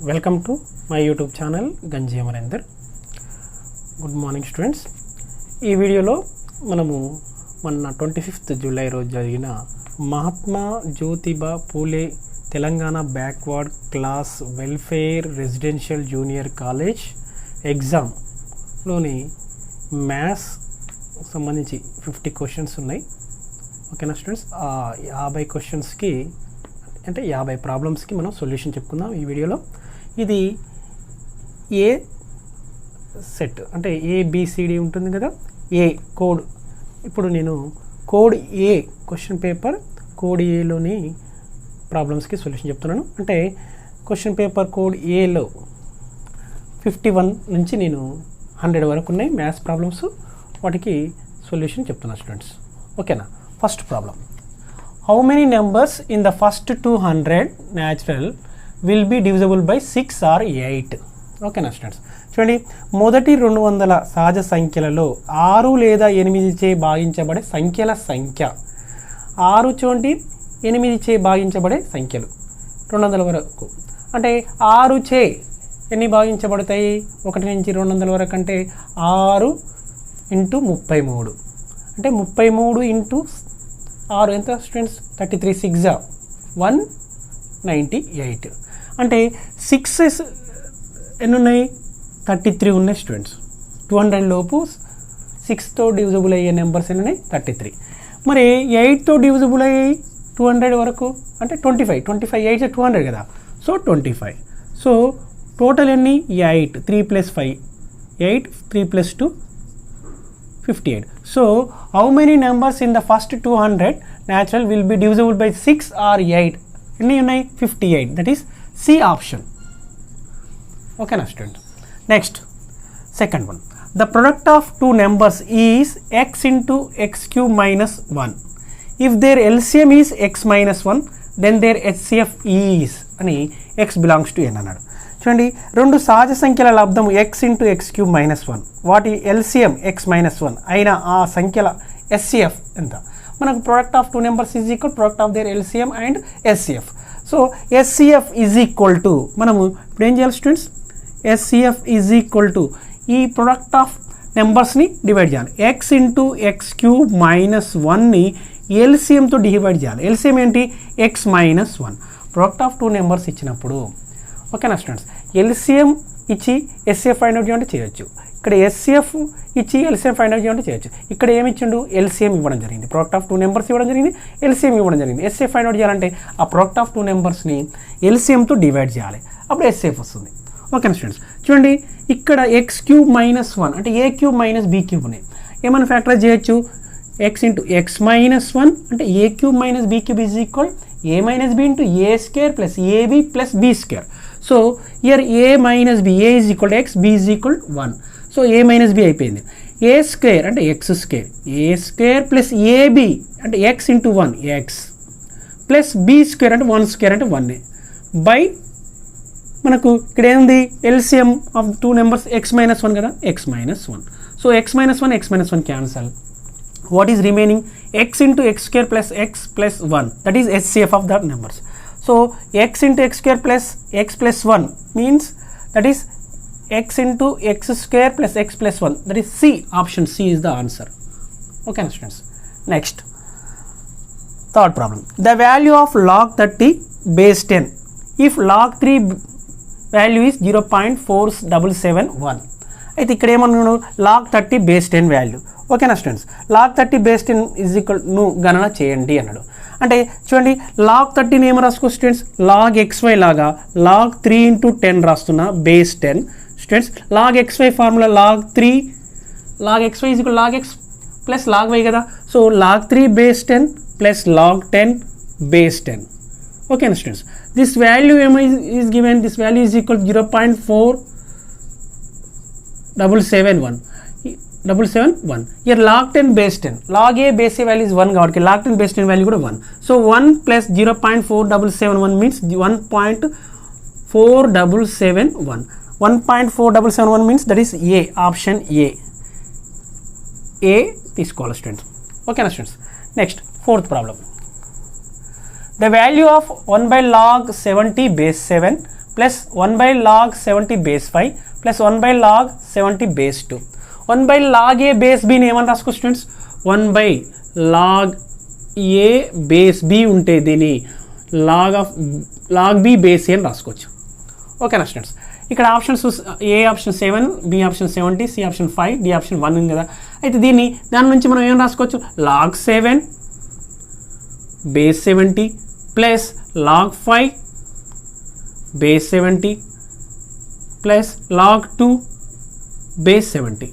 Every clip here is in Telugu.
Welcome to my YouTube channel గంజి అమరేందర్. Good morning students. ఈ వీడియోలో మనము మొన్న 25th జూలై రోజు జరిగిన Mahatma Jyotiba Phule Telangana backward class welfare residential junior college ఎగ్జామ్లోని మ్యాథ్స్ సంబంధించి 50 క్వశ్చన్స్ ఉన్నాయి. ఓకేనా స్టూడెంట్స్? ఆ 50 క్వశ్చన్స్కి అంటే 50 ప్రాబ్లమ్స్కి మనం సొల్యూషన్ చెప్పుకుందాం ఈ వీడియోలో. ఇది ఏ సెట్ అంటే ఏబిసిడి ఉంటుంది కదా, ఏ కోడ్. ఇప్పుడు నేను కోడ్ ఏ క్వశ్చన్ పేపర్ కోడ్ ఏలోని ప్రాబ్లమ్స్కి సొల్యూషన్ చెప్తున్నాను. అంటే క్వశ్చన్ పేపర్ కోడ్ ఏలో 51 నుంచి నేను 100 వరకు ఉన్నాయి మ్యాథ్స్ ప్రాబ్లమ్స్. వాటికి సొల్యూషన్ చెప్తున్నాను స్టూడెంట్స్. ఓకేనా? First problem, how many numbers in the first 200 natural will be divisible by 6 or 8? ఓకేనా స్టూడెంట్స్? చూడండి, మొదటి 200 సహజ సంఖ్యలలో 6 లేదా 8 చే భాగించబడే సంఖ్యల సంఖ్య. 6 చూడండి 8 చే భాగించబడే సంఖ్యలు 200 వరకు. అంటే 6 చే ఎన్ని భాగించబడతాయి? 1 నుంచి 200 వరకు అంటే 6 ఇంటూ 33. అంటే 33 ఇంటూ 6 ఎంత స్టూడెంట్స్? 33 6 198. అంటే 6 ఎన్ని ఉన్నాయి? 33 ఉన్నాయి స్టూడెంట్స్. 200 లోపు 6తో డివిజిబుల్ అయ్యే నెంబర్స్ ఎన్ని ఉన్నాయి? 33. మరి 8తో డివిజిబుల్ అయ్యాయి 200 వరకు అంటే 25 8 200 కదా. సో 25. సో టోటల్ ఎన్ని? 8 3 + 5 8 3 + 2 58. So how many numbers in the first 200 natural will be divisible by 6 or 8? ఎన్ని ఉన్నాయి? 58. That is C option. Okay na student? Next, second one, the product of two numbers is x into x cube minus 1. If their LCM is x minus 1, then their HCF is అని x belongs to n అన్నాడు. చూడండి, రెండు సహజ సంఖ్యల లబ్ధము x into x cube minus 1, వాటి ఎల్సిఎం x మైనస్ 1 అయిన ఆ సంఖ్యల ఎస్సిఎఫ్ ఎంత? మనకు product of two numbers is equal product of their LCM and SCF. So SCF is equal to మనము ఇప్పుడు ఏం చేయాలి students? SCF is equal to ఈ ప్రొడక్ట్ ఆఫ్ నెంబర్స్ని డివైడ్ చేయాలి. X into x cube minus 1ని ఎల్సిఎంతో డివైడ్ చేయాలి. ఎల్సిఎం ఏంటి? X minus 1. Product of two numbers ఇచ్చినప్పుడు ఓకేనా స్టూడెంట్స్, ఎల్సిఎం ఇచ్చి ఎస్సిఎఫ్ ఫైండ్ అవుట్ చేయాలంటే చేయొచ్చు. ఇక్కడ ఎస్సిఎఫ్ ఇచ్చి ఎల్సిఎం ఫైండ్ అవుట్ చేయాలంటే చేయొచ్చు. ఇక్కడ ఏమి ఇచ్చిండు? ఎల్సిఎం ఇవ్వడం జరిగింది. ప్రొడక్ట్ ఆఫ్ టూ నెంబర్స్ ఇవ్వడం జరిగింది, ఎల్సిఎం ఇవ్వడం జరిగింది. ఎస్సిఎఫ్ ఫైండ్ అవుట్ చేయాలంటే ఆ ప్రొడక్ట్ ఆఫ్ టూ నెంబర్స్ని ఎల్సిఎంతో డివైడ్ చేయాలి, అప్పుడు ఎస్సిఎఫ్ వస్తుంది. ఓకేనా స్టూడెంట్స్? చూడండి, ఇక్కడ ఎక్స్ క్యూబ్ మైనస్ 1 అంటే a cube minus b cube ఉన్నాయి. ఏమైనా ఫ్యాక్టరైజ్ చేయొచ్చు? ఎక్స్ ఇంటూ ఎక్స్ మైనస్ 1 అంటే a cube minus b cube is equal a minus b into a square plus a b plus b square. So here a minus b, a is equal to x, b is equal 1. So a minus b అయిపోయింది. ఏ స్క్వేర్ అంటే x square, a square plus a b అంటే x into 1 x plus b square అంటే 1 స్క్వేర్ అంటే 1 బై మనకు ఇక్కడ ఏంది? LCM of two numbers X minus 1 కదా, X minus 1. So X minus 1 cancel. What is remaining? X into x square plus x plus 1. That is SCF of the numbers. So x into x square plus x plus 1 means that is x into x square plus x plus 1. That is C. Option C is the answer. Okay students. Next, third problem. The value of log 30 base 10 if log 3 value is 0.4771. అయితే ఇక్కడ ఏమన్నాడు? log 30 base 10 value. ఓకేనా students? log 30 base 10 is equal ను గణన చేయండి అన్నాడు. అంటే చూడండి, log 30ని ఏమో రాసుకో స్టూడెంట్స్? log xy లాగా log 3 ఇంటూ 10 రాస్తున్నా base 10 students. log xy formula log 3 log xy is equal log x plus log y కదా. So log 3 base 10 plus log 10 base 10. ఓకేనా స్టూడెంట్స్? దిస్ వాల్యూ ఏమో is given, this value is equal 0.4771. Here log 10 base 10, log a base a value is 1 కాబట్టి log 10 base 10 value కూడా 1. So 1 plus 0.4771 means 1.4771. 1.4771 means that is A, option A తీసుకోవాలి స్టూడెంట్స్. ఓకేనా students? Next fourth problem. The value of 1 by log 70 base 7 plus 1/log 70 base 5 plus 1/log 70 base 2. 1/log a base bని ఏమని రాసుకో students, 1/log a base b ఉంటే దీన్ని log b బేస్ a అని రాసుకోవచ్చు. ఓకేనా స్టూడెంట్స్, ఇక్కడ options A option 7, B option 70, C option 5, D option 1 ఉంది కదా. అయితే దాని నుంచి మనం ఏం రాసుకోవచ్చు, log 7 base 70 plus log 5 base 70 plus log 2 base 70.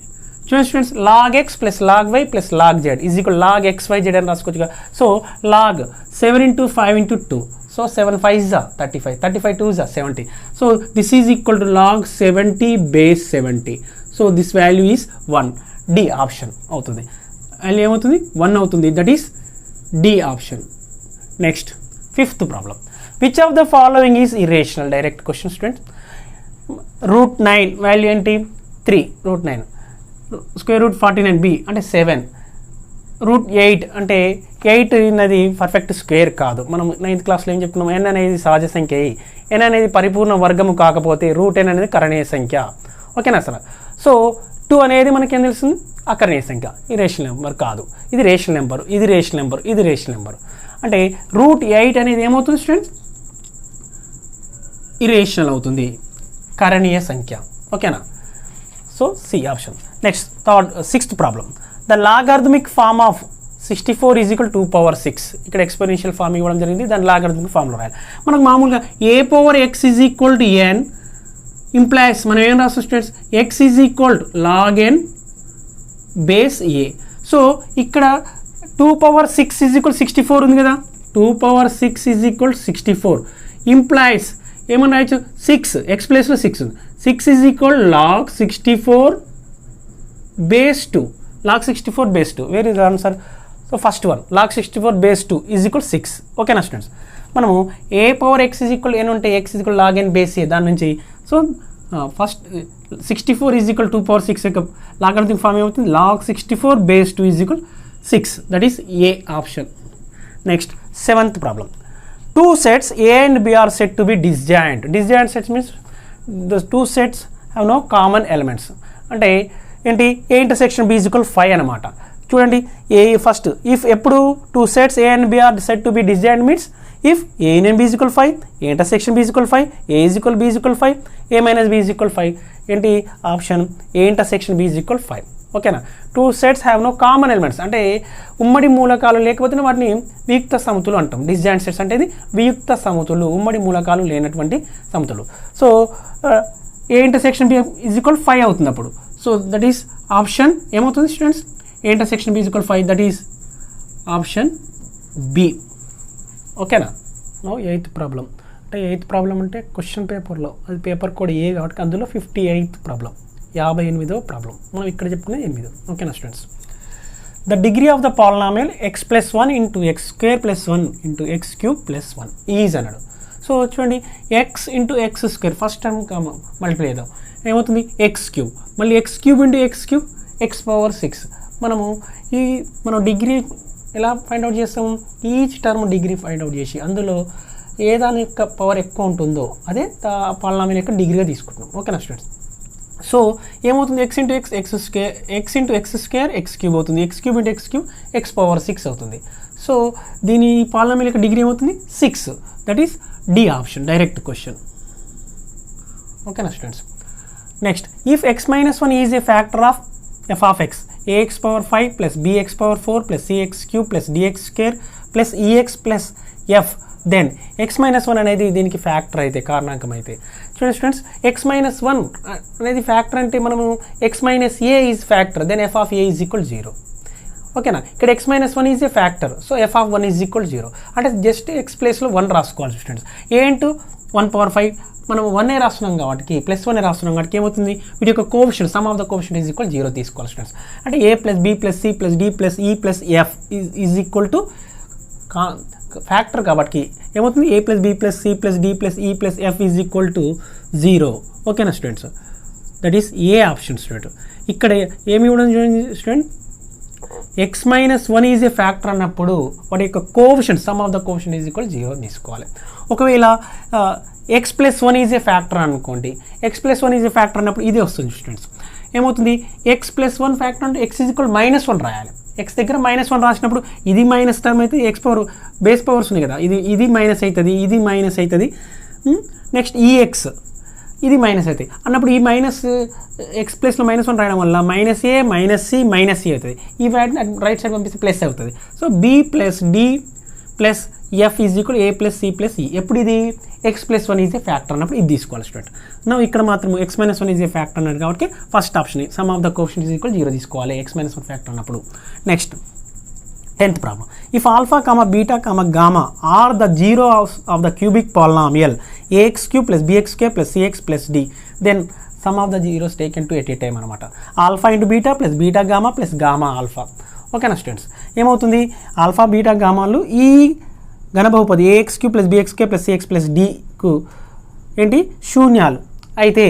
చూడండి students, log x plus log y plus log z is equal log x y z అని రాసుకోవచ్చు కదా. So log 7 into 5 into 2, so 7 5s are 35, 35 2s are 70. So this is equal to log 70 base 70. So this value is 1. D option అవుతుంది. వాల్యూ ఏమవుతుంది, 1 అవుతుంది. That is D option. Next 5th problem. Which of the following is irrational? Direct question student. √9 value ఏంటి, 3. √9 స్క్వేర్ రూట్ 49b అంటే 7. √8 అంటే 8 అనేది పర్ఫెక్ట్ స్క్వేర్ కాదు. మనం 9th క్లాస్లో ఏం చెప్తున్నాం, n అనేది సహజ సంఖ్య, n అనేది పరిపూర్ణ వర్గము కాకపోతే √n అనేది కరణీయ సంఖ్య. ఓకేనా సార్? సో 2 అనేది మనకి ఏం తెలుస్తుంది, అకరణీయ సంఖ్య, ఈ రేషనల్ నెంబర్ కాదు. ఇది రేషనల్ నెంబర్, ఇది రేషనల్ నెంబర్, ఇది రేషనల్ నెంబర్. అంటే √8 అనేది ఏమవుతుంది స్టూడెంట్స్, ఇరేషనల్ అవుతుంది, కరణీయ సంఖ్య. ఓకేనా? So C option. Next 6th problem. The logarithmic form of 64 is equal 2/6. ఇక్కడ ఎక్స్పోనెన్షియల్ ఫార్మ్ ఇవ్వడం జరిగింది, దాని లాగరిథమిక్ ఫార్మ్లో రాయాలి. మనకు మామూలుగా a/x is equal to n implies మనం ఏం రాస్తాం students, x is equal to log n base a. So ఇక్కడ 2/6 ఈజ్ ఈక్వల్ 64 ఉంది కదా, 2/6 ఈజ్ ఈక్వల్ 64 ఇంప్లాయిస్ ఏమని రాయొచ్చు, 6 x ప్లేస్లో 6 ఉంది. 6 is equal log 64 base 2. log 64 base 2. Where is answer? So first one log 64 base 2 is equal 6. ఓకేనా స్టూడెంట్స్? మనము a/x ఈజ్ ఈక్వల్ n ఉంటే x is equal log n base a, దాని నుంచి సో ఫస్ట్ 64 ఈజ్ ఈక్వల్ 2/6 యొక్క లాగరిథమిక్ ఫార్మ్ ఏమవుతుంది, log 64 base 2 is equal 6. That is A option. Next 7th problem. 2 sets A and B are said to be disjoint. Disjoint sets means the 2 sets have no common elements. అంటే ఏంటి, A intersection B is equal 5 అనమాట. చూడండి, ఏ ఫస్ట్ ఇఫ్ ఎప్పుడు 2 sets A and B are said to be disjoint means if A and B is equal 5, A intersection B is equal 5, A is equal B is equal 5, A minus B is equal 5. ఏంటి ఆప్షన్, A intersection B is equal 5. ఓకేనా? 2 sets have no common elements, అంటే ఉమ్మడి మూలకాలు లేకపోతే వాటిని వియుక్త సమితులు అంటాం. డిస్జాయింట్ సెట్స్ అంటే ఇది వియుక్త సమితులు, ఉమ్మడి మూలకాలు లేనటువంటి సమితులు. So A intersection B is equal 5 అవుతుంది అప్పుడు. సో దట్ ఈస్ ఆప్షన్ ఏమవుతుంది students, A intersection B is equal 5, that is option B. ఓకేనా? No 8th problem. అంటే 8th ప్రాబ్లం అంటే క్వశ్చన్ పేపర్లో అది పేపర్ కోడ్ ఏ కాబట్టి అందులో 58th ప్రాబ్లం, 58వ ప్రాబ్లం. మనం ఇక్కడ చెప్పుకునేది 8. ఓకేనా students? The degree of the polynomial x plus 1 into x square plus 1 into x cube plus 1 is అన్నాడు. సో చూడండి, x into x square first time multiply చేద్దాం, ఏమవుతుంది ఎక్స్ క్యూబ్, మళ్ళీ X cube into x cube x⁻6. మనం డిగ్రీ ఎలా ఫైండ్ అవుట్ చేస్తాము, each term degree find out చేసి అందులో ఏ దాని యొక్క పవర్ ఎక్కువ ఉంటుందో అదే పాలినామియల్ యొక్క డిగ్రీగా తీసుకుంటున్నాం. ఓకేనా స్టూడెంట్స్? సో ఏమవుతుంది, x into x x square, x into x square x cube అవుతుంది, x cube into x cube x⁻6 అవుతుంది. సో దీని పాలినామియల్ యొక్క డిగ్రీ ఏమవుతుంది 6. That is D option, direct question. ఓకేనా students? Next, if x-1 is a factor of f of x, ax⁻5 plus bx⁻4 plus cx³ plus dx² plus ex plus f, then x-1 అనేది దీనికి ఫ్యాక్టర్ అయితే, కారణాంకం అయితే. చూడండి స్టూడెంట్స్, x-1 అనేది ఫ్యాక్టర్ అంటే మనము x-a is factor, then f of a is equal 0. ఓకేనా? ఇక్కడ x-1 is a factor, so f of 1 is equal 0. అంటే జస్ట్ x ప్లేస్లో 1 రాసుకోవాలి స్టూడెంట్స్. a ఇంటూ 1/5 మనం 1 రాస్తున్నాం కాబట్టి ప్లస్ 1 రాస్తున్నాం కాబట్టి ఏమవుతుంది, వీటి యొక్క coefficient sum of the coefficient is equal 0 తీసుకోవాలి స్టూడెంట్స్. అంటే a plus b plus c plus d plus e plus f is equal to factor కాబట్టి ఏమవుతుంది, a plus b plus c plus d plus e plus f is equal to 0. ఓకేనా students? That is A option student. ఇక్కడ ఏమి ఇవ్వడం student, x-1 is a factor అన్నప్పుడు వాటి యొక్క coefficient sum of the coefficient is equal 0 తీసుకోవాలి. ఒకవేళ x plus one is a factor అనుకోండి, x plus one is a factor అన్నప్పుడు ఇదే వస్తుంది స్టూడెంట్స్. ఏమవుతుంది, ఎక్స్ ప్లస్ వన్ ఫ్యాక్టర్ అంటే ఎక్స్ ఈజ్ ఈక్వల్ -1 రాయాలి. ఎక్స్ దగ్గర -1 రాసినప్పుడు ఇది మైనస్ టర్మ్ అయితే ఎక్స్ పవర్ బేస్ పవర్స్ ఉన్నాయి కదా, ఇది మైనస్ అవుతుంది, ఇది మైనస్ అవుతుంది. నెక్స్ట్ ఈ ఎక్స్ ఇది మైనస్ అవుతాయి అన్నప్పుడు ఈ మైనస్ ఎక్స్ ప్లస్లో -1 రాయడం వల్ల -a -c -c అవుతుంది. ఈ వాటిని రైట్ సైడ్ పంపిస్తే ప్లస్ అవుతుంది. So b + d + f is equal a + c + e. ఎప్పుడు ఇది X plus one is a factor అన్నప్పుడు ఇది తీసుకోవాలి స్టూడెంట్. ఇక్కడ మాత్రం x - 1 ఈజ్ ఏ ఫ్యాక్టర్ అన్నాడు కాబట్టి first option sum of the coefficient is equal 0 తీసుకోవాలి x - 1 ఫ్యాక్టర్ అన్నప్పుడు. Next 10th problem. If alpha, beta, gamma are the zero of the cubic polynomial ax³ + bx² + cx + d, then sum of the zeros taken two at a time అనమాట. Alpha into beta plus beta gamma plus gamma alpha. ఓకేనా స్టూడెంట్స్, ఏమవుతుంది, ఆల్ఫా బీటా గామాలు ఈ ఘనబహుపది ax³ + bx² + cx + dకు ఏంటి శూన్యాలు అయితే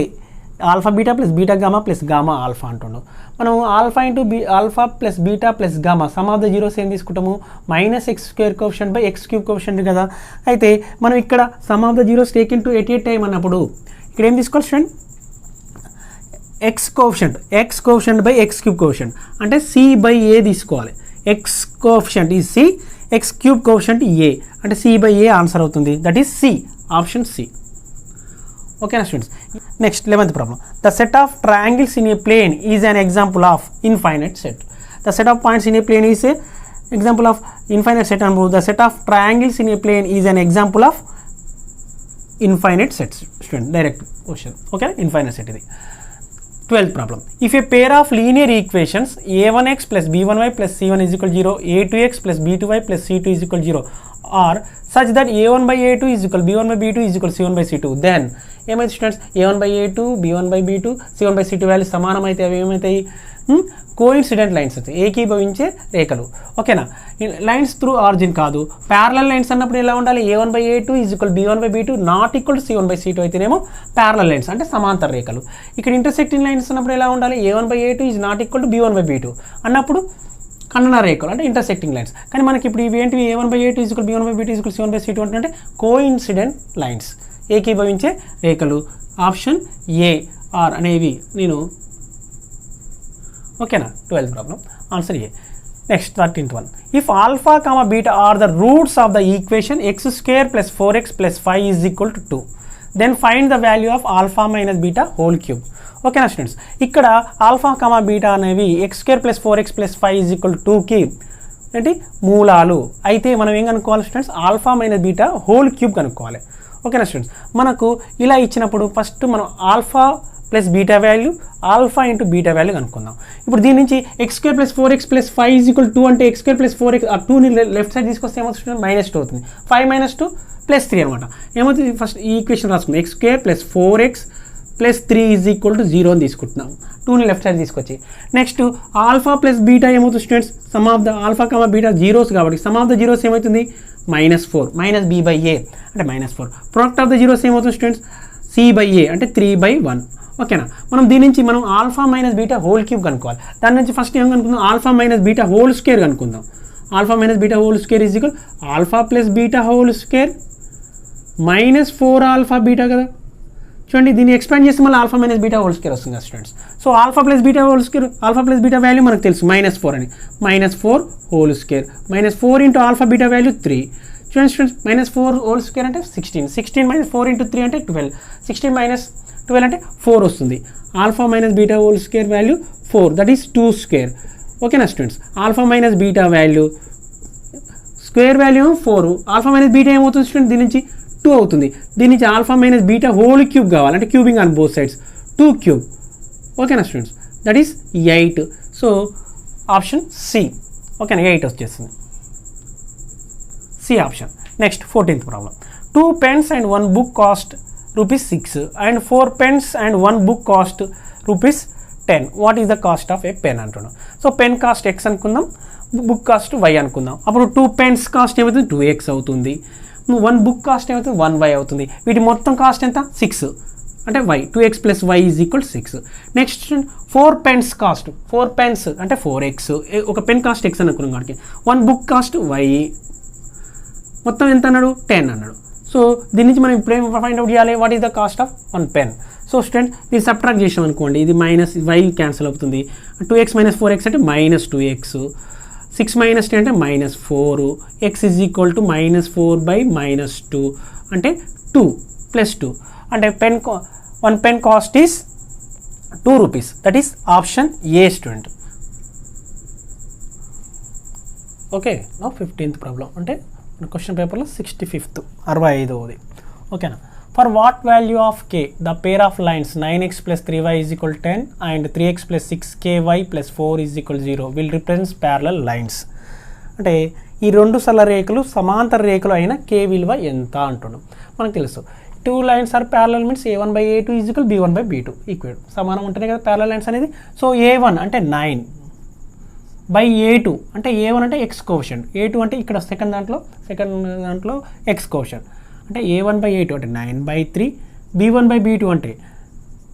alpha beta plus beta gamma plus gamma alpha అంటుండు. మనం alpha into alpha plus beta plus gamma some of the zeros ఏం తీసుకుంటాము, -x² coefficient by x³ coefficient కదా. అయితే మనం ఇక్కడ sum of the zeros taken two at a time అన్నప్పుడు ఇక్కడ ఏం తీసుకోవాలి student, x coefficient by x³ coefficient అంటే c/a తీసుకోవాలి. x కోఎఫిషియంట్ ఈ c, x³ కోఎఫిషియంట్ a అంటే c/a ఆన్సర్ అవుతుంది. That is C, option C. ఓకేనా students. Next 11th problem. The set of triangles in a plane is an example of infinite set. The set of points in a plane is a example of infinite set అను. The set of triangles in a plane is an example of infinite sets. Student direct question. Okay, infinite set ఇది. 12th problem. If a pair of linear equations a1x + b1y + c1 = 0, a2x + b2y + c2 = 0 are such that a1/a2 = b1/b2 = c1/c2, then ఏమైతే students a1/a2 b1/b2 c1/c2 value సమానం అయితే అవి ఏమవుతాయి, కోఇన్సిడెంట్ లైన్స్ అవుతాయి, ఏకీభవించే రేఖలు. ఓకేనా, లైన్స్ త్రూ ఆరిజిన్ కాదు. ప్యారలల్ లైన్స్ అన్నప్పుడు ఎలా ఉండాలి, a1/a2 = b1/b2 ≠ c1/c2 అయితేనేమో ప్యారలల్ లైన్స్ అంటే సమాంతర రేఖలు. ఇక్కడ ఇంటర్సెక్టింగ్ లైన్స్ అన్నప్పుడు ఎలా ఉండాలి, a1/a2 ≠ b1/b2 అన్నప్పుడు ఖండన రేఖలు అంటే ఇంటర్సెక్టింగ్ లైన్స్. కానీ మనకి ఇప్పుడు ఇవి ఏంటివి, a1/a2 = b1/b2 = c1/c2 అంటే కోఇన్సిడెంట్ లైన్స్, ఏకీభవించే రేఖలు. ఆప్షన్ ఏ ఆర్ అనేవి నేను. ఓకేనా, 12th problem answer A. Next 13th one. If alpha, beta are the roots of the equation x² + 4x + 5 = 2, then find the value of alpha - beta whole cube. ఓకేనా స్టూడెంట్స్, ఇక్కడ ఆల్ఫా, బీటా అనేవి x² + 4x + 5 = 2కి ఏంటి మూలాలు అయితే మనం ఏం కనుక్కోవాలి students, alpha - beta whole cube కనుక్కోవాలి. ఓకేనా స్టూడెంట్స్, మనకు ఇలా ఇచ్చినప్పుడు ఫస్ట్ మనం alpha plus beta value, alpha into beta value కనుక్కుందాం. ఇప్పుడు దీని నుంచి x² + 4x + 5 = 2 అంటే x² + 4x ఆ 2ని లెఫ్ట్ సైడ్ తీసుకొస్తే ఏమవుతుంది, -2 అవుతుంది. 5 - 2 + 3 అనమాట. ఏమవుతుంది, ఫస్ట్ ఈ ఈక్వేషన్ రాసుకుందాం, x² + 4x + 3 = 0 అని తీసుకుంటున్నాం. 2ని లెఫ్ట్ సైడ్ తీసుకొచ్చి నెక్స్ట్ ఆల్ఫా ప్లస్ బీటా ఏమవుతుంది students, some of the alpha, beta zeros కాబట్టి సమ్ ఆఫ్ ద జీరోస్ ఏమవుతుంది, -4 - b/a అంటే -4. ప్రొడక్ట్ ఆఫ్ ద జీరోస్ ఏమవుతుంది స్టూడెంట్స్, c/a అంటే 3/1. ఓకేనా, మనం దీని నుంచి మనం ఆల్ఫా - బీటా హోల్ క్యూబ్ కనుక్కోవాలి. దాని నుంచి ఫస్ట్ ఏం కనుక్కుందాం, ఆల్ఫా - బీటా హోల్ స్క్వేర్ కనుక్కుందాం. Alpha - beta whole square = alpha plus beta whole square -4 alpha beta కదా. చూడండి, దీన్ని ఎక్స్పాండ్ చేస్తే మళ్ళీ ఆల్ఫా - బీటా హోల్ స్క్వేర్ వస్తుంది కదా students. So alpha plus beta whole square, alpha plus beta value మనకు తెలుసు -4 అని. -4 whole square -4 into alpha beta value 3. చూడండి స్టూడెంట్స్, -4 హోల్ స్క్వేర్ అంటే 16, 16 - 4 × 3 అంటే 12, 16 - 12 అంటే 4 వస్తుంది. Alpha - beta whole square value 4, that is 2 square. ఓకేనా students, alpha - beta value square value 4, alpha - beta ఏమవుతుంది స్టూడెంట్, దీని నుంచి 2 అవుతుంది. దీని నుంచి ఆల్ఫా - బీటా హోల్ క్యూబ్ కావాలి అంటే cubing on both sides, 2 cube. ఓకేనా students, that is 8. So option C. ఓకేనా, 8 వచ్చేస్తుంది, C option. Next 14th problem. 2 pens and 1 book cost ₹6 and 4 pens and 1 book cost ₹10. What is the cost of a pen అంటున్నాం. సో పెన్ కాస్ట్ x అనుకుందాం, బుక్ కాస్ట్ y అనుకుందాం. అప్పుడు 2 pens కాస్ట్ ఏమవుతుంది, 2x అవుతుంది. 1 బుక్ కాస్ట్ ఏమవుతుంది, 1y అవుతుంది. వీటి మొత్తం కాస్ట్ ఎంత, 6 అంటే y, 2x + y = 6. Next 4 pens cost, 4 pens అంటే 4x, ఒక పెన్ కాస్ట్ x అనుకున్నాం కాబట్టి 1 బుక్ కాస్ట్ y, మొత్తం ఎంత అన్నాడు, 10 అన్నాడు. సో దీని నుంచి మనం ఇప్పుడు ఏం ఫైండ్ అవుట్ చేయాలి, what is the cost of 1 pen. So student ఇది సబ్ట్రాక్ట్ చేసాం అనుకోండి, ఇది మైనస్ y క్యాన్సిల్ అవుతుంది, 2x - 4x అంటే -2x, 6 - 10 అంటే -4, x = -4/-2 అంటే 2 + 2 అంటే 1 pen cost is 2 rupees. That is option A student. Okay, నా 15th ప్రాబ్లం అంటే మన క్వశ్చన్ పేపర్లో 65th 65వది. ఓకేనా. For what value of k the pair of lines 9x + 3y = 10 and 3x + 6ky + 4 = 0 will represents parallel lines. అంటే ఈ రెండు సరళ రేఖలు సమాంతర రేఖలు అయిన k విలువ ఎంత అంటున్నాం. మనకు తెలుసు 2 lines are parallel means a1/a2 = b1/b2 equal సమానం ఉంటేనే కదా ప్యారలల్ లైన్స్ అనేది. సో a1 అంటే 9/a2 అంటే a1 అంటే x కోషెంట్, a2 అంటే ఇక్కడ సెకండ్ దాంట్లో x కోషెంట్ అంటే a1/a2 అంటే 9/3, b1/b2 అంటే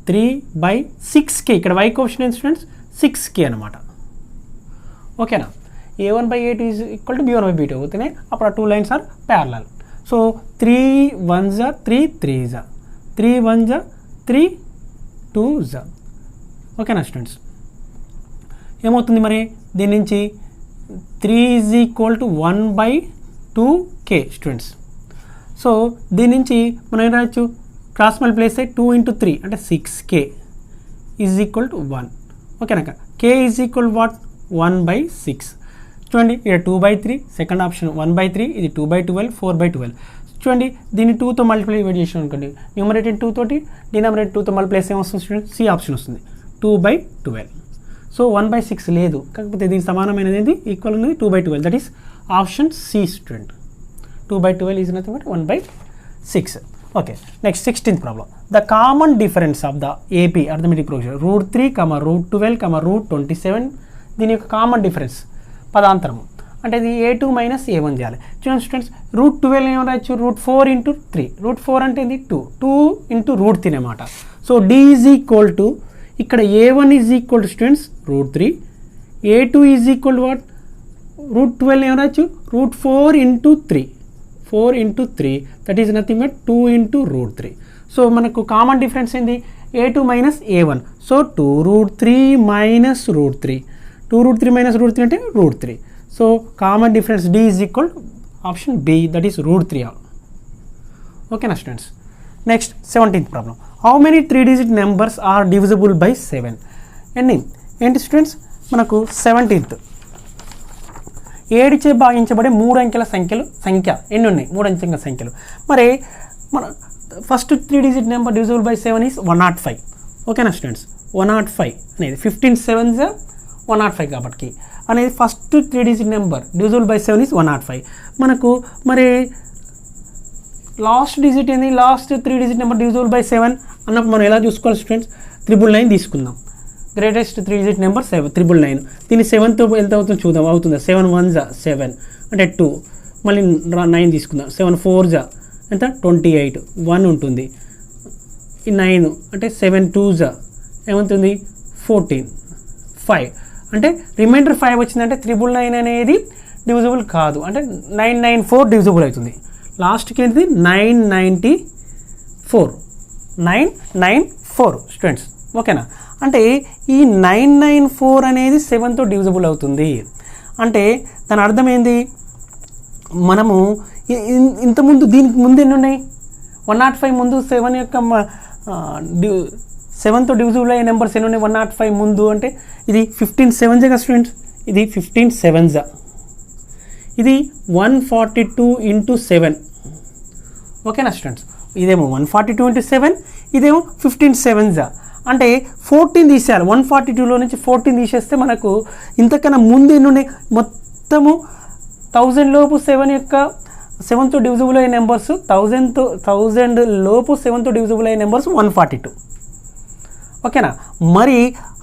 3/6k. ఇక్కడ y కోషెంట్ స్టూడెంట్స్ 6k అనమాట. ఓకేనా. a1/a2 = b1/b2 అవుతున్నాయి, అప్పుడు 2 lines are parallel. So 3 1s 3 3s 3 1s 3 2s. ఓకేనా స్టూడెంట్స్. ఏమవుతుంది మరి దీని నుంచి 3 = 1/2k స్టూడెంట్స్. సో దీని నుంచి మనం ఏం రాయొచ్చు, క్రాస్ మల్టిప్లై చేస్తే 2 × 3 అంటే 6k = 1. ఓకేనా. k = what 1/6. చూడండి ఇక్కడ 2/3, సెకండ్ ఆప్షన్ 1/3, ఇది 2/12, 4/12. చూడండి దీన్ని 2తో మల్టిప్లై చేసాం అనుకోండి, న్యూమరేటర్ 2 తోటి డినామినేటర్ 2తో మల్టిప్లై చేస్తే ఏమొస్తుంది స్టూడెంట్, సి ఆప్షన్ వస్తుంది 2/12. సో 1/6 లేదు, కాకపోతే దీనికి సమానమైనది ఈక్వల్ ఉన్నది 2/12. That is option C student. 2/12 is nothing but 1/6. Okay, next 16th problem. The common difference of the AP arithmetic progression √3, √12, √27 దీని యొక్క కామన్ డిఫరెన్స్ పదాంతరము అంటే ఇది a2 - a1 చేయాలి. చూడండి స్టూడెంట్స్, √12 ఏమో రాయొచ్చు, √4 × 3. √4 అంటే ఇది 2 × √3 అనమాట. సో d = ఇక్కడ a1 = స్టూడెంట్స్ √3, a2 = వాట్ √12 ఏమో రాయొచ్చు √4 × 3, 4 × 3 that is nothing but 2 × √3. So మనకు కామన్ డిఫరెన్స్ ఏంది a2 - a1. సో 2√3 - √3, 2√3 - √3 అంటే √3. So common difference d = option B that is √3. ఓకేనా students. Next 17th problem. How many 3-digit numbers are divisible by 7? ఏంటి స్టూడెంట్స్, మనకు 17th 7చే భాగించబడే 3 అంకెల సంఖ్య ఎన్ని ఉన్నాయి, 3 అంకెల సంఖ్యలు. మరి మన first 3-digit number divisible by 7 is 105. ఓకేనా స్టూడెంట్స్. 105 అనేది 15 7s 105 కాబట్టి అనేది first 3-digit number divisible by 7 is 105. మనకు మరి లాస్ట్ డిజిట్ ఏంది, last 3-digit number divisible by 7 అన్నప్పుడు మనం ఎలా చూసుకోవాలి స్టూడెంట్స్, 999 తీసుకుందాం. Greatest 3-digit number 999. దీన్ని 7తో ఎంత అవుతుందో చూద్దాం. అవుతుందా 7 1s 7 అంటే 2, మళ్ళీ 9 తీసుకుందాం. 7 4s ఎంత 28, 1 ఉంటుంది. ఈ 9 అంటే 7 2s ఏమవుతుంది 14, 5 అంటే రిమైండర్ 5 వచ్చిందంటే 999 అనేది డివిజిబుల్ కాదు, అంటే 994 డివిజిబుల్ అవుతుంది. లాస్ట్కి ఏంటిది 994 స్టూడెంట్స్. ఓకేనా. అంటే ఈ 994 అనేది 7తో డివిజిబుల్ అవుతుంది. అంటే దాని అర్థం ఏంది, మనము ఇంతకుముందు దీనికి ముందు ఎన్ని ఉన్నాయి, 105 ముందు 7 యొక్క 7తో డివిజిబుల్ అయ్యే నెంబర్స్ ఎన్ని ఉన్నాయి 105 ముందు అంటే ఇది 15 7s కదా స్టూడెంట్స్, ఇది 15 7s, ఇది 142 × 7. ఓకేనా స్టూడెంట్స్. ఇదేమో 142 × 7, ఇదేమో 15 7s అంటే 14 తీసేయాలి. 142లో నుంచి 14 తీసేస్తే మనకు ఇంతకన్నా ముందు ఎన్ని ఉన్నాయి, మొత్తము 1000 లోపు 7తో డివిజిబుల్ అయ్యే నెంబర్స్ 1000 లోపు 7తో డివిజిబుల్ అయ్యే నెంబర్స్ 142. ఓకేనా. మరి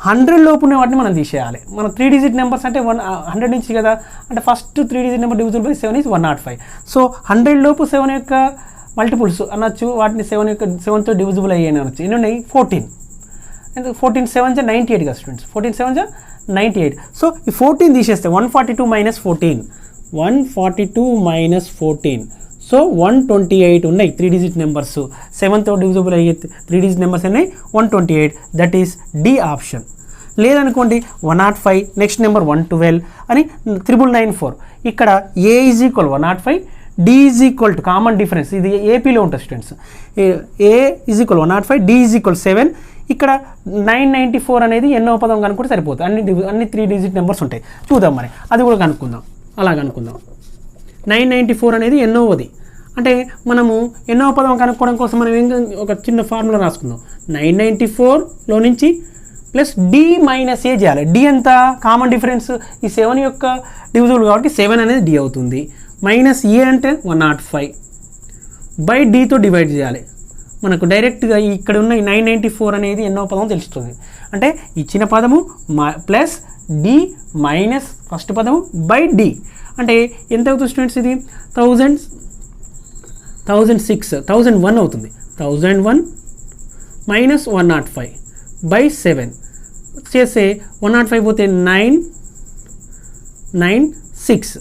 100 లోపు ఉన్న వాటిని మనం తీసేయాలి. మన 3-digit నెంబర్స్ అంటే 100 నుంచి కదా, అంటే first 3-digit number divisible by 7 is 105. So 100 లోపు 7 యొక్క మల్టిపుల్స్ అనొచ్చు, వాటిని 7తో డివిజిబుల్ అయ్యాయి అనొచ్చు. ఎన్ని ఉన్నాయి 14. 14 7s 98 కదా స్టూడెంట్స్, 14 7s 98. సో ఈ 14 తీసేస్తే 142 - 14, 142 - 14. సో సో 128 ఉన్నాయి 3 డిజిట్ నెంబర్స్, 7తో డివిజిబుల్ అయ్యే 3 డిజిట్ నెంబర్స్ ఉన్నాయి 128, దట్ ఈస్ డి ఆప్షన్. లేదనుకోండి 105, నెక్స్ట్ నెంబర్ 112 అని 9994. ఇక్కడ a is equal 105, d is equal to common difference, ఇది ఏపీలో ఉంటుంది students. A is equal 105, d is equal 7. ఇక్కడ 994 అనేది ఎన్నో పదం కనుక్కుంటే సరిపోతుంది. అన్ని 3 డిజిట్ నెంబర్స్ ఉంటాయి. చూద్దాం మరి అది కూడా కనుక్కుందాం. అలా కనుక్కుందాం. 994 అనేది ఎన్నోవది అంటే మనము ఎన్నో పదం కనుక్కోవడం కోసం మనం ఒక చిన్న ఫార్ములా రాసుకుందాం. 994లో నుంచి ప్లస్ డి మైనస్ ఏ చేయాలి. డి ఎంత కామన్ డిఫరెన్స్, ఈ 7 యొక్క డివిజిబుల్ కాబట్టి 7 అనేది డి అవుతుంది. మైనస్ ఏ అంటే 105 బై డితో డివైడ్ చేయాలి. మనకు డైరెక్ట్గా ఇక్కడ ఉన్న 994 అనేది ఎన్నో పదం తెలుస్తుంది. అంటే ఇచ్చిన పదము ప్లస్ డి మైనస్ ఫస్ట్ పదము బై డి అంటే ఎంత అవుతుంది స్టూడెంట్స్? ఇది 1001 అవుతుంది. 1001 మైనస్ 105 బై 7 చేస్తే 105 పోతే 996.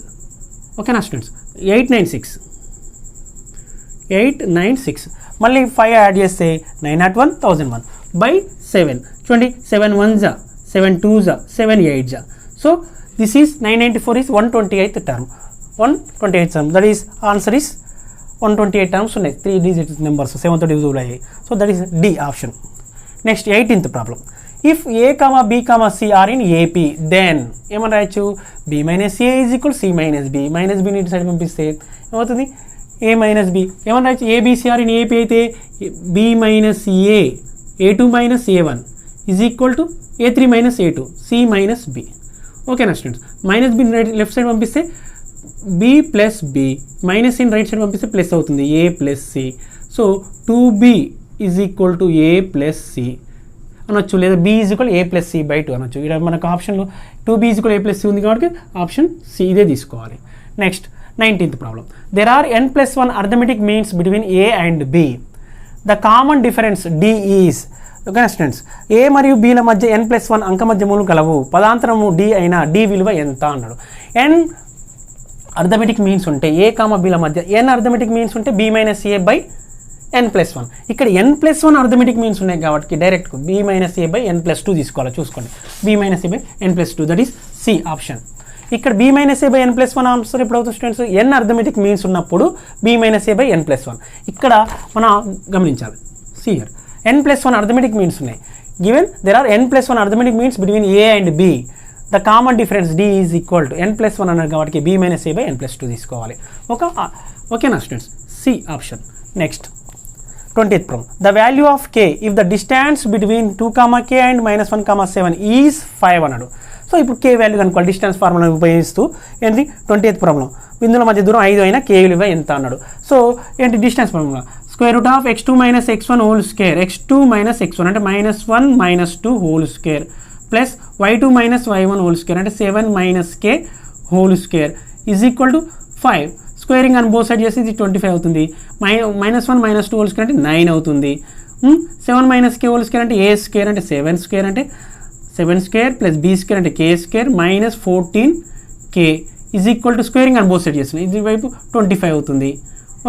ఓకేనా స్టూడెంట్స్? 896 మళ్ళీ 5 యాడ్ చేస్తే 901 1001 బై 7. చూడండి 7 1s 7 2s 7 8s. So this is 994 is 128th term. 128th term, that is answer is 128 terms ఉన్నాయి 3 డిజిట్ నెంబర్స్ 7తో డివిజిబుల్ అయ్యాయి. So that is D option. Next 18th problem. If a comma b comma c are in AP then ఏమని రాయొచ్చు? B minus a is equal c minus b. Minus బిని ఇటు సైడ్ పంపిస్తే ఏమవుతుంది? A minus b. ఏమని రాయొచ్చు? ఏబిసిఆర్ ఇన్ ఏపీ అయితే B minus a A2 minus A1 is equal to A3 minus A2 c minus b. ఓకేనా స్టూడెంట్స్? మైనస్ బిని లెఫ్ట్ సైడ్ పంపిస్తే b plus b, minus in right side పంపిస్తే ప్లస్ అవుతుంది a plus c. So 2b is equal to a plus c అనొచ్చు, లేదా b is equal a plus c by 2 అనొచ్చు. ఇక్కడ మనకు ఆప్షన్లో 2b is equal a plus c ఉంది కాబట్టి ఆప్షన్ సి ఇదే తీసుకోవాలి. Next 19th problem. There are n+1 arithmetic means between A and B. The common difference D is. ఓకేనా స్టూడెంట్స్? ఏ మరియు బిల మధ్య n+1 అంక మధ్యములు కలవు. పదాంతరము డి అయినా డి విలువ ఎంత అన్నాడు. n అర్థమెటిక్ మీన్స్ ఉంటే ఏ కామ బిల మధ్య, n అర్థమెటిక్ మీన్స్ ఉంటే b minus a by n+1. ఇక్కడ n+1 అర్థమెటిక్ మీన్స్ ఉన్నాయి కాబట్టి direct b minus a by n+2 తీసుకోవాలి. చూసుకోండి, b minus a by n+2, that is C option. ఇక్కడ b minus a by n+1 answer ఎప్పుడు అవుతుంది స్టూడెంట్స్? n అర్థమెటిక్ మీన్స్ ఉన్నప్పుడు b minus a by n+1. ఇక్కడ మనం గమనించాలి. See here n+1 arithmetic means ఉన్నాయి. Given there are n+1 arithmetic means between A and B. The common difference D is equal to n+1 అన్నారు కాబట్టి B minus a by n+2 తీసుకోవాలి. ఓకేనా students? C option. Next 20th problem. The value of k if the distance between 2, k and -1, 7 is 5 అన్నాడు. సో ఇప్పుడు k వాల్యూ కనుక్కోవాలి డిస్టెన్స్ ఫార్ములాను ఉపయోగిస్తూ. ఏంటి 20th ప్రాబ్లం? బిందుల మధ్య దూరం 5 అయినా k విలువ ఎంత అన్నాడు. సో ఏంటి distance formula? Square root of x2 minus x1 whole square, x2 minus x1 అంటే -1 - 2 whole square plus y2 minus y1 whole square అంటే 7 - k whole square is equal to 5. Squaring అని బోత్ సైడ్ చేసి ఇది 25 అవుతుంది. -1 - 2 హోల్ స్క్వేర్ అంటే 9 అవుతుంది. 7 - k హోల్ స్క్వేర్ అంటే a స్క్వేర్ అంటే 7 స్క్వేర్ అంటే 7 స్క్వేర్ ప్లస్ b స్క్వేర్ అంటే k square minus 14k is equal to squaring అని బోత్ సైడ్ చేస్తున్నాం. ఇది వైపు 25 అవుతుంది.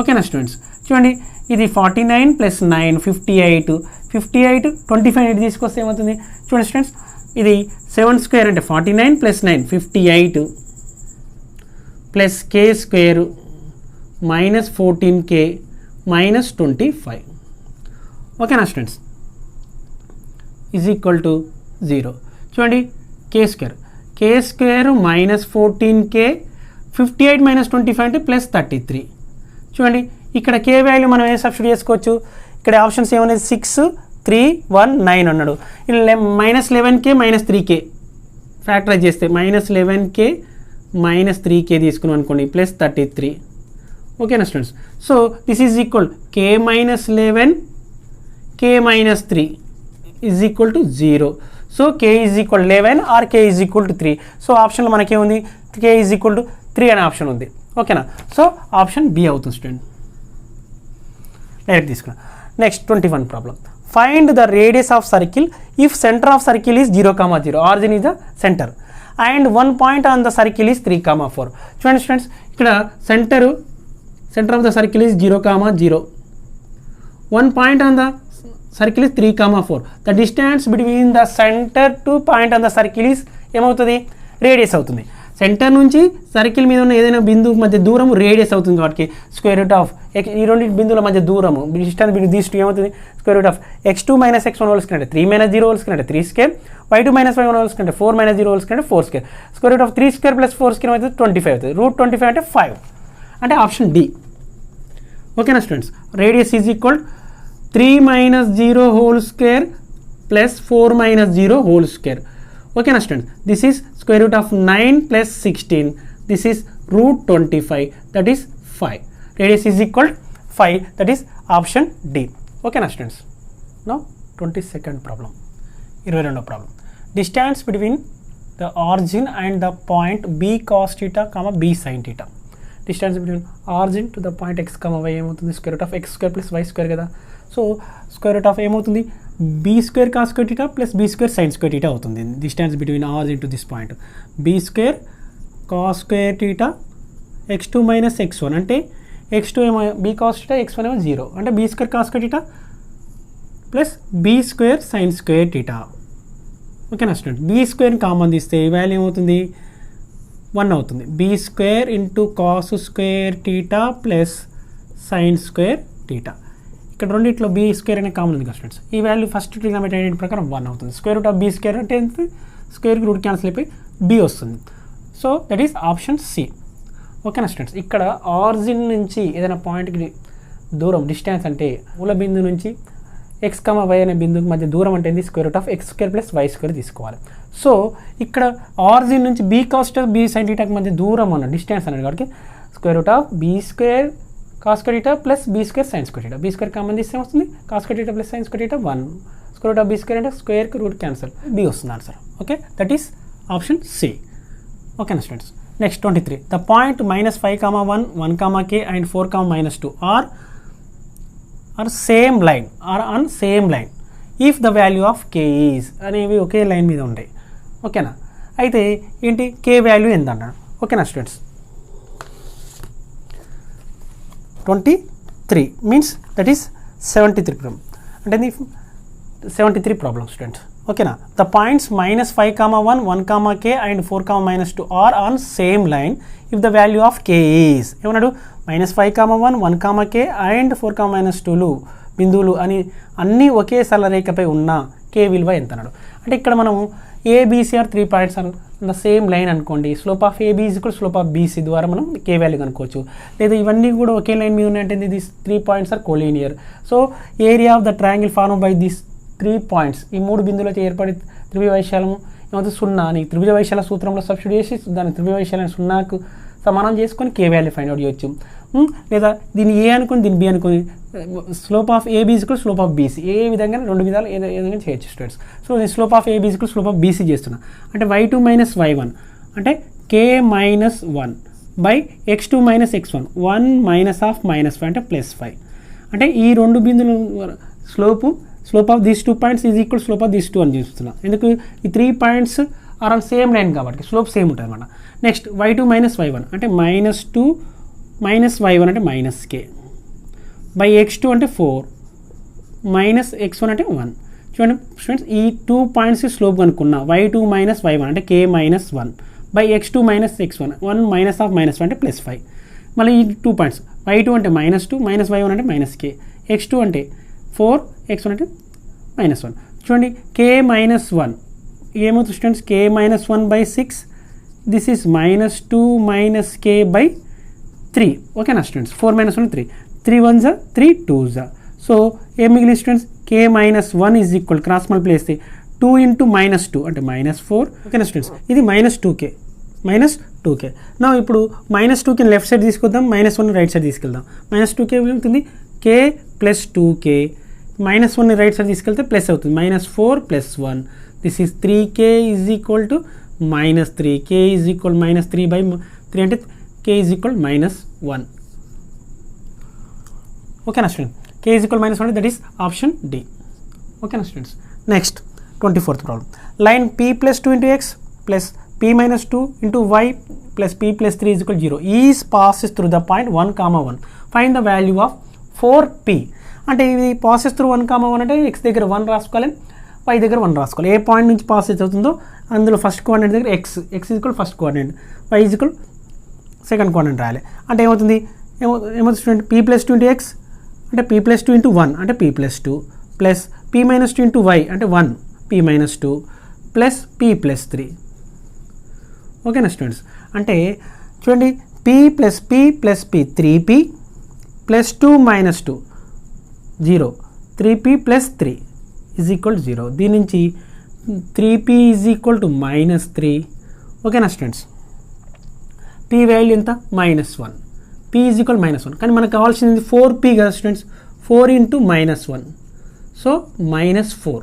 ఓకేనా స్టూడెంట్స్? చూడండి ఇది 49 + 9 58, 25 ఇటు తీసుకొస్తే ఏమవుతుంది చూడండి స్టూడెంట్స్? ఇది 7 స్క్వేర్ అంటే 49 + 9 58 plus k square minus 14k minus 25. ఓకేనా స్టూడెంట్స్? Is equal to 0. చూడండి k స్క్వేర్ మైనస్ 14k 58 - 25 అంటే ప్లస్ 33. చూడండి ఇక్కడ k వాల్యూ మనం ఏ సబ్స్టిట్యూట్ చేసుకోవచ్చు? ఇక్కడ ఆప్షన్స్ ఏమనేది 6, 3, 1, 9 అన్నాడు. -11k -3k ఫ్యాక్టరైజ్ చేస్తే -11k -3k తీసుకున్నాం అనుకోండి ప్లస్ 33. ఓకేనా students? So this is equal k - 11 k - 3 is equal to 0. So k is equal 11 or k is equal to 3. So ఆప్షన్లో మనకేముంది? k ఈజ్ ఈక్వల్ టు 3 అనే ఆప్షన్ ఉంది. ఓకేనా? సో ఆప్షన్ బి అవుతుంది స్టూడెంట్. డైరెక్ట్ తీసుకున్నా. Next 21 problem. Find the radius of circle if centre of circle is 0, 0. Origin is the centre and 1 point on the circle is 3, 4. చూడండి స్టూడెంట్స్ ఇక్కడ center of the circle is 0, 0. One point on the circle is 3, 4. The distance between the center to point on the circle is ఏమవుతుంది రేడియస్ అవుతుంది. సెంటర్ నుంచి సర్కిల్ మీద ఉన్న ఏదైనా బిందువు మధ్య దూరం రేడియస్ అవుతుంది కాబట్టి స్క్వేర్ రూట్ ఆఫ్ ఈ రెండు బిందువుల మధ్య దూరము డిస్టెన్స్ బిట్వీన్ దీస్ టూ ఏమవుతుంది square root of x2 - x1 whole square అంటే 3 - 0 హోల్ స్క్వేర్ అంటే 3 square y2 - y1 whole square అంటే 4 - 0 హోల్ స్క్వేర్ అంటే 4 square square root of 3 square plus 4 square అవుతుంది 25 అవుతుంది. రూట్ 25 అంటే 5 అంటే ఆప్షన్ డి. ఓకేనా students. Radius is equal 3 - 0 whole square plus 4 - 0 whole square. ఓకేనా students. This is square root of 9 + 16. This is root 25 that is 5. Radius is equal 5 that is option D. ఓకేనా students. Now 22nd problem 22వ problem. Distance between the origin and the point b cos θ, b sin θ. Distance between origin to the point x, y ఏమవుతుంది square root of x² + y² కదా. సో స్క్వేర్ రూట్ ఆఫ్ ఏమవుతుంది b² cos θ plus b² sin θ అవుతుంది. Distance between origin to this point b² cos θ x2 - x1 అంటే x2 ఏమో b cos θ, x1 ఏమో 0 అంటే b² cos θ plus b² sin θ. ఓకేనా స్టూడెంట్. b² కామన్ తీస్తే ఈ వాల్యూ ఏమవుతుంది 1 అవుతుంది. b² × cos² θ plus sin² θ. ఇక్కడ రెండిట్లో b² అనే కామన్ ఉంది కదా స్టూడెంట్స్. ఈ వాల్యూ ఫస్ట్ ట్రిగ్నోమెట్రీ ఐడెంటిటీ ప్రకారం 1 అవుతుంది. స్క్వేర్ రూట్ ఆఫ్ b² అంటే ఎంత స్క్వేర్కి రూట్ క్యాన్సిల్ అయిపోయి b వస్తుంది. So that is option C. ఓకేనా స్టూడెంట్స్. ఇక్కడ ఆరిజిన్ నుంచి ఏదైనా పాయింట్కి దూరం డిస్టెన్స్ అంటే మూల బిందు నుంచి x, y అనే బిందువుకి మధ్య దూరం అంటే ఏంది square root of x² + y² తీసుకోవాలి. సో ఇక్కడ ఆరిజిన్ నుంచి b cos θ, b sin θ మధ్య దూరం అన్న డిస్టెన్స్ అనేది కాబట్టి square root of b² cos θ plus b² sin θ. b² common తీస్తే వస్తుంది cos θ plus sin θ 1. Square root of b² అంటే స్క్వేర్కి రూట్ క్యాన్సల్ b వస్తుంది answer. Okay that is option C. ఓకేనా students. Next 23. The point -5, 1, 1, k and 4, -2 are same line on same line if the value of k is అనేవి ఒకే లైన్ మీద ఉంటాయి. ఓకేనా. అయితే ఏంటి k వాల్యూ ఎంత అన్నాడు. ఓకేనా students. 23 means that is 73 problem అంటే 73 ప్రాబ్లం స్టూడెంట్స్. ఓకేనా. The points -5, 1, 1, k and 4, -2 are on same line if the value of k is ఏమన్నాడు -5, 1, 1, k అండ్ 4, -2లు బిందువులు అని అన్నీ ఒకే సరళరేఖపై ఉన్న k విలువ ఎంత అన్నాడు. అంటే ఇక్కడ మనము ABCR 3 points on the same line అనుకోండి. Slope of AB is equal slope of BC ద్వారా మనం k వాల్యూ కనుక్కోవచ్చు. లేదా ఇవన్నీ కూడా ఒకే లైన్ మీద ఉన్నాయంటే these 3 points are collinear. So area of the triangle form by these 3 points ఈ 3 బిందువులతో ఏర్పడి త్రిభుజ వైశాల్యము ఏమవుతుంది 0 అని త్రిభుజ వైశాల సూత్రంలో సబ్స్టిట్యూట్ చేసి దాని త్రిభుజ వైశాల్యం 0కు సమానం చేసుకొని k వాల్యూ ఫైండ్ అవుట్ చేయొచ్చు. లేదా దీన్ని ఏ అనుకొని దీన్ని బి అనుకొని slope of AB is equal slope of BC ఏ విధంగా రెండు విధాలు ఏదైనా చేయొచ్చు స్టూడెంట్స్. సో నేను slope of AB is equal slope of BC చేస్తున్నా అంటే y2 - y1 అంటే k - 1 బై x2 - x1 1 -5 అంటే +5 అంటే ఈ రెండు బిందువులు slope of these 2 points is equal slope of these 2 అని చూస్తున్నా. ఎందుకు ఈ 3 points are on same line కాబట్టి స్లోప్ సేమ్ ఉంటుంది అనమాట. నెక్స్ట్ y2 - y1 అంటే -2 - y1 అంటే -k బై x2 అంటే 4 -x1 అంటే 1. చూడండి స్టూడెంట్స్ ఈ 2 పాయింట్స్ స్లోప్ కనుక్కున్నా y2 - y1 అంటే k - 1 బై x2 - x1 1 -5 అంటే +5. మళ్ళీ ఈ 2 పాయింట్స్ y2 అంటే -2 -y1 అంటే -k x2 అంటే 4 x1 అంటే -1. చూడండి k - 1 ఏమవుతుంది students k - 1 by 6 this is -2 - k by 3. ఓకేనా స్టూడెంట్స్. 4 - 1 3 3 1s 3 2s. సో ఏం మిగిలిన students k - 1 is equal cross multiply చేస్తే 2 × -2 అంటే -4. ఓకేనా స్టూడెంట్స్. ఇది -2k నా ఇప్పుడు -2k లెఫ్ట్ సైడ్ తీసుకొద్దాం -1 రైట్ సైడ్ తీసుకెళ్దాం. -2k అవుతుంది k + 2k -1 రైట్ సైడ్ తీసుకెళ్తే ప్లస్ అవుతుంది -4 + 1 this is 3k is equal to -3 k is equal -3 by 3 అంటే k ఈజ్ ఈక్వల్ -1. ఓకేనా student. k is equal -1 that is option D. ఓకేనా students. Next 24th problem. Line p + 2 × x plus p - 2 × y plus p + 3 is equal 0 is passes through the point 1, 1 find the value of 4p. అంటే ఇది పాసెస్ త్రూ 1,1 అంటే x దగ్గర 1 రాసుకోవాలి, y దగ్గర 1 రాసుకోవాలి. ఏ పాయింట్ నుంచి పాస్ అవుతుందో అందులో ఫస్ట్ కోఆర్డినేట్ దగ్గర x equal first coordinate, y equal second coordinate రాయాలి. అంటే ఏమవుతుంది స్టూడెంట్ p+2 × x అంటే p+2 × 1 అంటే p+2 ప్లస్ p-2 × y అంటే 1 p-2 ప్లస్ p+3. ఓకేనా స్టూడెంట్స్? అంటే చూడండి p plus p plus p 3p plus 2 minus 2 0, 3p plus 3 is equal 0. దీని నుంచి 3p ఈజ్ ఈక్వల్ టు -3. ఓకేనా స్టూడెంట్స్? p వాల్యూ ఎంత -1, p ఈజ్ ఈక్వల్ -1. కానీ మనకు కావాల్సింది 4p కదా స్టూడెంట్స్, 4 × -1 సో -4.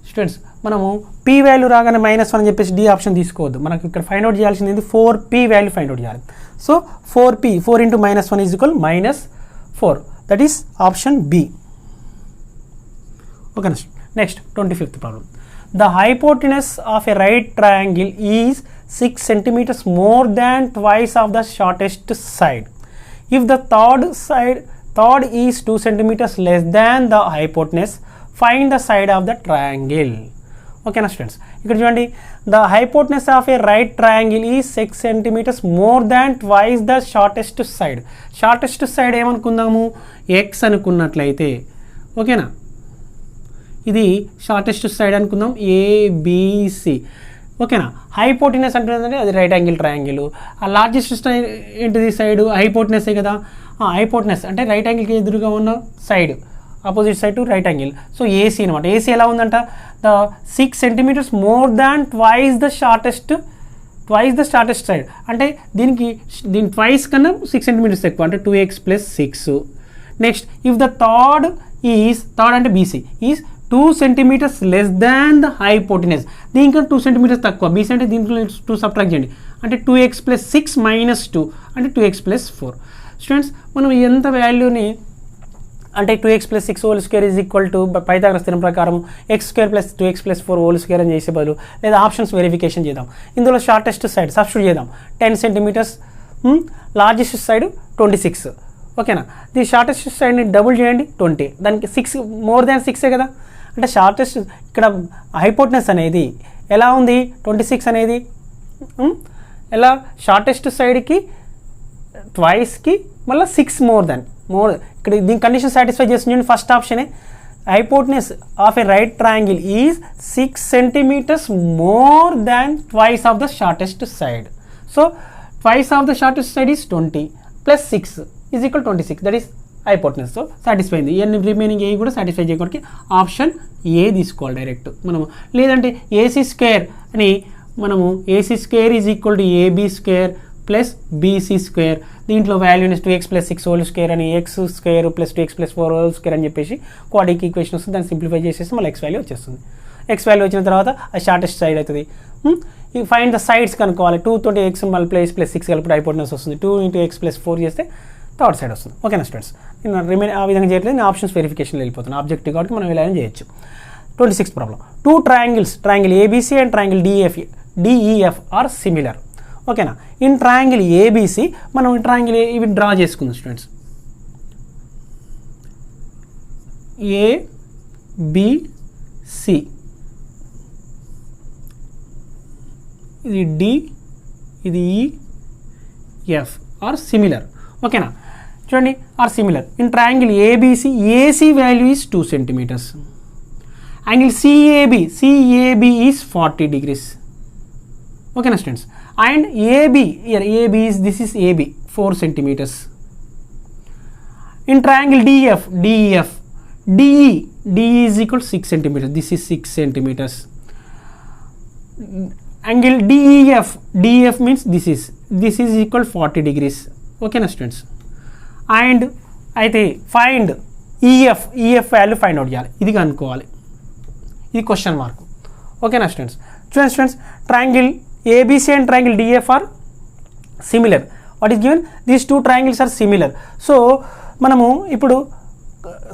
స్టూడెంట్స్ మనము p వాల్యూ రాగానే -1 అని చెప్పేసి డి ఆప్షన్ తీసుకోవద్దు. మనకు ఇక్కడ ఫైండ్ అవుట్ చేయాల్సింది ఏంటి? 4p వాల్యూ ఫైండ్ అవుట్ చేయాలి. So 4p 4 × -1 is equal -4. That is option B. Okay next 25th problem. The hypotenuse of a right triangle is 6 centimeters more than twice of the shortest side. If the third is 2 centimeters less than the hypotenuse, find the side of the triangle. ఓకేనా స్టూడెంట్స్? ఇక్కడ చూడండి, the hypotenuse of a right triangle ఈ 6 centimeters more than twice the shortest side. Shortest side ఏమనుకుందాము? ఎక్స్ అనుకున్నట్లయితే ఓకేనా, ఇది షార్టెస్ట్ సైడ్ అనుకుందాం ఏబిసి. ఓకేనా? హైపోటెనస్ అంటే అది రైట్ యాంగిల్ ట్రయాంగిల్. ఆ లార్జెస్ట్ ఏంటిది? సైడ్ హైపోటెనసే కదా. హైపోటెనస్ అంటే రైట్ యాంగిల్కి ఎదురుగా ఉన్న side, opposite side to right angle. So AC అనమాట. ఏసీ ఎలా ఉందంట? The 6 centimeters more than twice the shortest side. అంటే దీని ట్వైస్ కన్నా 6 centimeters ఎక్కువ, అంటే 2x + 6. Next if the third అంటే BC is 2 centimeters less than the hypotenuse. దీనికన్నా 2 centimeters తక్కువ. బీసీ అంటే దీంట్లో 2 సబ్ట్రాక్ట్ చేయండి, అంటే 2x + 6 - 2 అంటే 2x + 4. స్టూడెంట్స్ మనం ఎంత వాల్యూని అంటే 2x + 6 whole square is equal to Pythagoras theorem ప్రకారం x² + 2x + 4 హోల్ స్క్వేర్ అని చేసే బదులు లేదా ఆప్షన్స్ వెరిఫికేషన్ చేద్దాం. ఇందులో షార్టెస్ట్ సైడ్ సబ్స్టిట్యూట్ చేద్దాం. 10 centimeters, లార్జెస్ట్ సైడ్ 26. ఓకేనా? ది షార్టెస్ట్ సైడ్ని డబుల్ చేయండి 20. దానికి 6 మోర్ దాన్ 6 కదా. అంటే షార్టెస్ట్ ఇక్కడ హైపోటెనస్ అనేది ఎలా ఉంది? 26 అనేది ఎలా షార్టెస్ట్ సైడ్కి ట్వైస్కి మళ్ళీ 6 మోర్ ఇక్కడ దీని కండిషన్ సాటిస్ఫై చేస్తుంది. ఫస్ట్ ఆప్షనే hypotenuse of a right triangle is 6 centimeters more than twice of the shortest side. So twice of the shortest side is 20 + 6 is equal 26. That is hypotenuse. So satisfy అయింది. ఇవన్నీ రిమైనింగ్ ఏ కూడా సాటిస్ఫై చేయడానికి ఆప్షన్ ఏ తీసుకోవాలి డైరెక్ట్ మనము. లేదంటే AC² అని మనము AC² is equal to AB² plus BC². దీంట్లో వాల్యూని 2x + 6 హోల్ స్క్వేర్ అని x² + 2x + 4 హోల్ స్క్వేర్ అని చెప్పేసి క్వాడ్రాటిక్ ఈక్వేషన్ వస్తుంది. దాన్ని సింప్లిఫై చేసేసి మళ్ళీ x వాల్యూ వచ్చేస్తుంది. x వాల్యూ వచ్చిన తర్వాత అది షార్టెస్ట్ సైడ్ అవుతుంది. ఫైండ్ ద సైడ్స్ కనుక్కోవాలి. 2 తోటి x మల్టిప్లై + 6 కలిపి హైపోటెనస్ వస్తుంది. 2 × x + 4 చేస్తే థర్డ్ సైడ్ వస్తుంది. ఓకేనా స్టూడెంట్స్? నేను ఆ విధంగా చేయట్లేదు, నేను ఆప్షన్స్ వెరిఫికేషన్ వెళ్ళిపోతున్నాను. ఆబ్జెక్టివ్ కాబట్టి మనం ఇలా చేయొచ్చు. 26th problem. 2 triangles, triangle ABC and triangle DEF are similar. ఓకేనా? ఇన్ ట్రయాంగిల్ ఏబిసి మనం ఈ ట్రయాంగిల్ ఇవి డ్రా చేసుకుందాం స్టూడెంట్స్. ఏబిసి ఇది డి, ఇది ఈఎఫ్ ఆర్ సిమిలర్. ఓకేనా? చూడండి, are similar. In triangle ABC AC value is 2 centimeters. Angle CAB is 40 degrees. ఓకేనా students? And AB is this is AB 4 centimeters. In triangle DEF DE is equal to 6 centimeters. This is 6 centimeters. Angle DEF means this is equal to 40 degrees. Okay na students? And అయితే find EF value find out చేయాలి. ఇది కనుక్కోవాలి. ఇది క్వశ్చన్ మార్క్. ఓకే నా స్టూడెంట్స్? చూడండి students, triangle ABC and triangle DF are similar. What is given? These 2 triangles are similar. So మనము ఇప్పుడు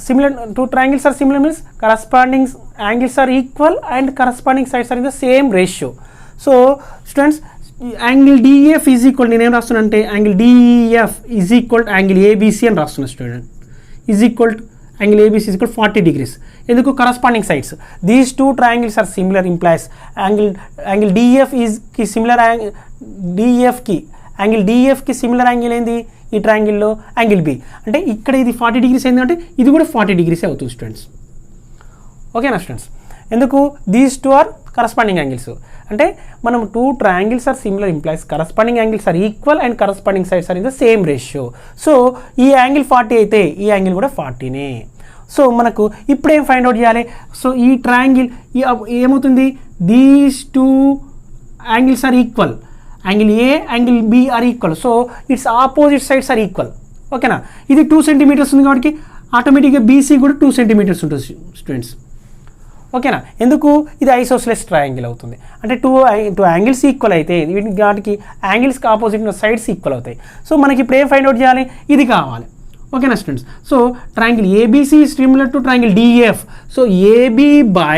similar 2 triangles are similar means corresponding angles are equal and corresponding sides are in the same ratio. So students, angle DF is equal, నేనేం రాస్తున్నా అంటే angle DF is equal angle ABC అని రాస్తున్నా student. Is equal to angle ABC is equal 40 degrees. ఎందుకు? Corresponding sides. These two triangles are similar implies angle DF ఈజ్కి సిమిలర్ యాంగిల్ డిఎఫ్కి సిమిలర్ యాంగిల్ ఏంది ఈ ట్రయాంగిల్లో? Angle B. అంటే ఇక్కడ ఇది 40 degrees ఏంటంటే ఇది కూడా 40 degrees అవుతుంది స్టూడెంట్స్. ఓకేనా స్టూడెంట్స్? ఎందుకు? These two are corresponding angles. అంటే మనం two triangles are similar implies corresponding angles are equal and corresponding sides are in the same ratio. So ఈ యాంగిల్ 40 అయితే ఈ యాంగిల్ కూడా 40నే. సో మనకు ఇప్పుడు ఏం ఫైండ్ అవుట్ చేయాలి? సో ఈ ట్రయాంగిల్ ఏమవుతుంది? These two angles are equal, angle A angle B are equal. So its opposite sides are equal. ఓకేనా? ఇది 2 centimeters ఉంది కాబట్టి ఆటోమేటిక్గా బీసీ కూడా 2 centimeters ఉంటుంది స్టూడెంట్స్. ఓకేనా? ఎందుకు? ఇది ఐసోస్లెస్ ట్రయాంగిల్ అవుతుంది. అంటే టూ యాంగిల్స్ ఈక్వల్ అయితే వాటికి యాంగిల్స్కి ఆపోజిట్ సైడ్స్ ఈక్వల్ అవుతాయి. సో మనకి ఇప్పుడు ఏం ఫైండ్ అవుట్ చేయాలి? ఇది కావాలి. ఓకేనా students? So triangle ABC similar to triangle DF. So AB by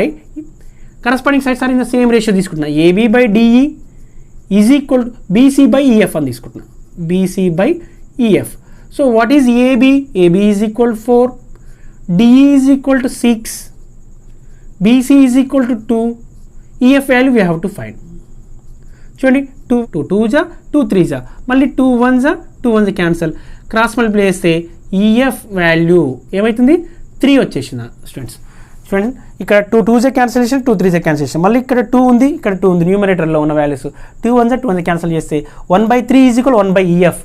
corresponding sides are in the same ratio తీసుకుంటున్నా. AB by DE is equal to BC by EF అని తీసుకుంటున్నా. BC by EF. So what is AB? AB is equal 4, DE is equal to 6, BC is equal to 2, EF value we have to find. చూడండి 2 2s 2 3s మళ్ళీ 2 1s 2 1s cancel, cross multiply చేస్తే EF వాల్యూ ఏమవుతుంది? 3 వచ్చేసింది స్టూడెంట్స్. చూడండి ఇక్కడ 2 2s క్యాన్సలేషన్, 2 3s క్యాన్సలేషన్, మళ్ళీ ఇక్కడ 2 ఉంది, ఇక్కడ 2 ఉంది. న్యూమరేటర్లో ఉన్న వాల్యూస్ 2 1s 2 1s క్యాన్సల్ చేస్తే 1/3 ఈజ్ ఈక్వల్ 1/EF.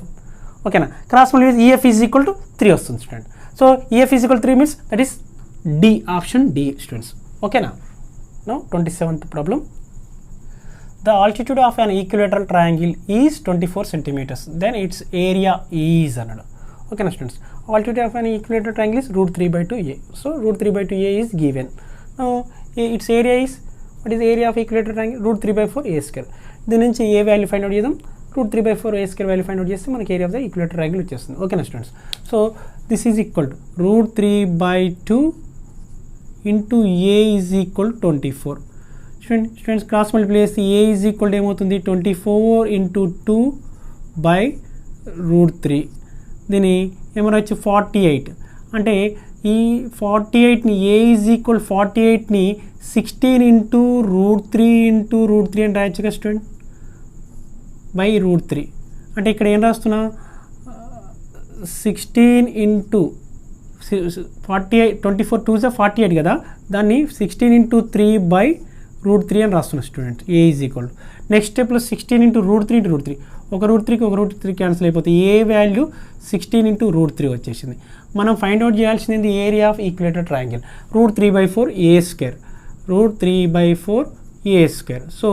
ఓకేనా? Cross multiply EF is equal to 3 వస్తుంది student. So EF is equal 3 means that is D, option D students. ఓకేనా? Now 27th problem. The altitude of an equilateral triangle is 24 centimeters. Then its area is అన్నాడు. ఓకేనా students? Altitude of an equilateral triangle is √3/2a. So √3/2a is given. Now its area is, what is the area of equilateral triangle? √3/4a². దీని నుంచి ఏ వాల్యూ ఫైండ్ అవుట్ చేద్దాం? √3/4a² వాల్యూ ఫైండ్ అవుట్ చేస్తే మనకి area of the equilateral triangle వచ్చేస్తుంది. ఓకేనా students? So this is equal to √3/2 into a is equal 24. Students cross multiply చేస్తే a is equal to ఏమవుతుంది? 24 into 2/√3. దీని ఏమైనా వచ్చి 48. అంటే ఈ 48ని a is equal 48ని 16 into √3 అని రాయొచ్చు కదా స్టూడెంట్, బై √3. అంటే ఇక్కడ ఏం రాస్తున్నా? 16 into 48, 24 2s 48 కదా, దాన్ని 16 into 3/√3 అని రాస్తున్నా student. A is equal to next స్టెప్లో 16 into √3 ఒక √3 క్యాన్సిల్ అయిపోతే ఏ వాల్యూ 16 into √3 వచ్చేసింది. మనం ఫైండ్ అవుట్ చేయాల్సింది area of equilateral triangle √3/4a². √3/4a². So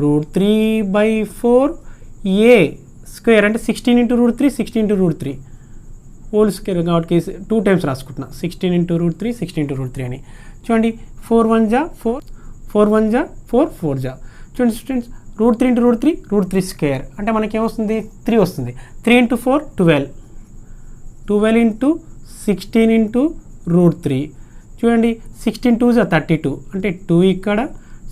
√3/4a² అంటే 16 into √3 16 into √3 హోల్ స్క్వేర్ కాబట్టి 2 times రాసుకుంటున్నా. 16 into √3 16 into √3 అని. చూడండి 4 1s 4 4 1s 4 4s. చూడండి స్టూడెంట్స్ √3 into √3 అంటే మనకి ఏమొస్తుంది? 3 వస్తుంది. 3 into 4 12 12 into 16 into √3. చూడండి 16 2s 32 అంటే 2 ఇక్కడ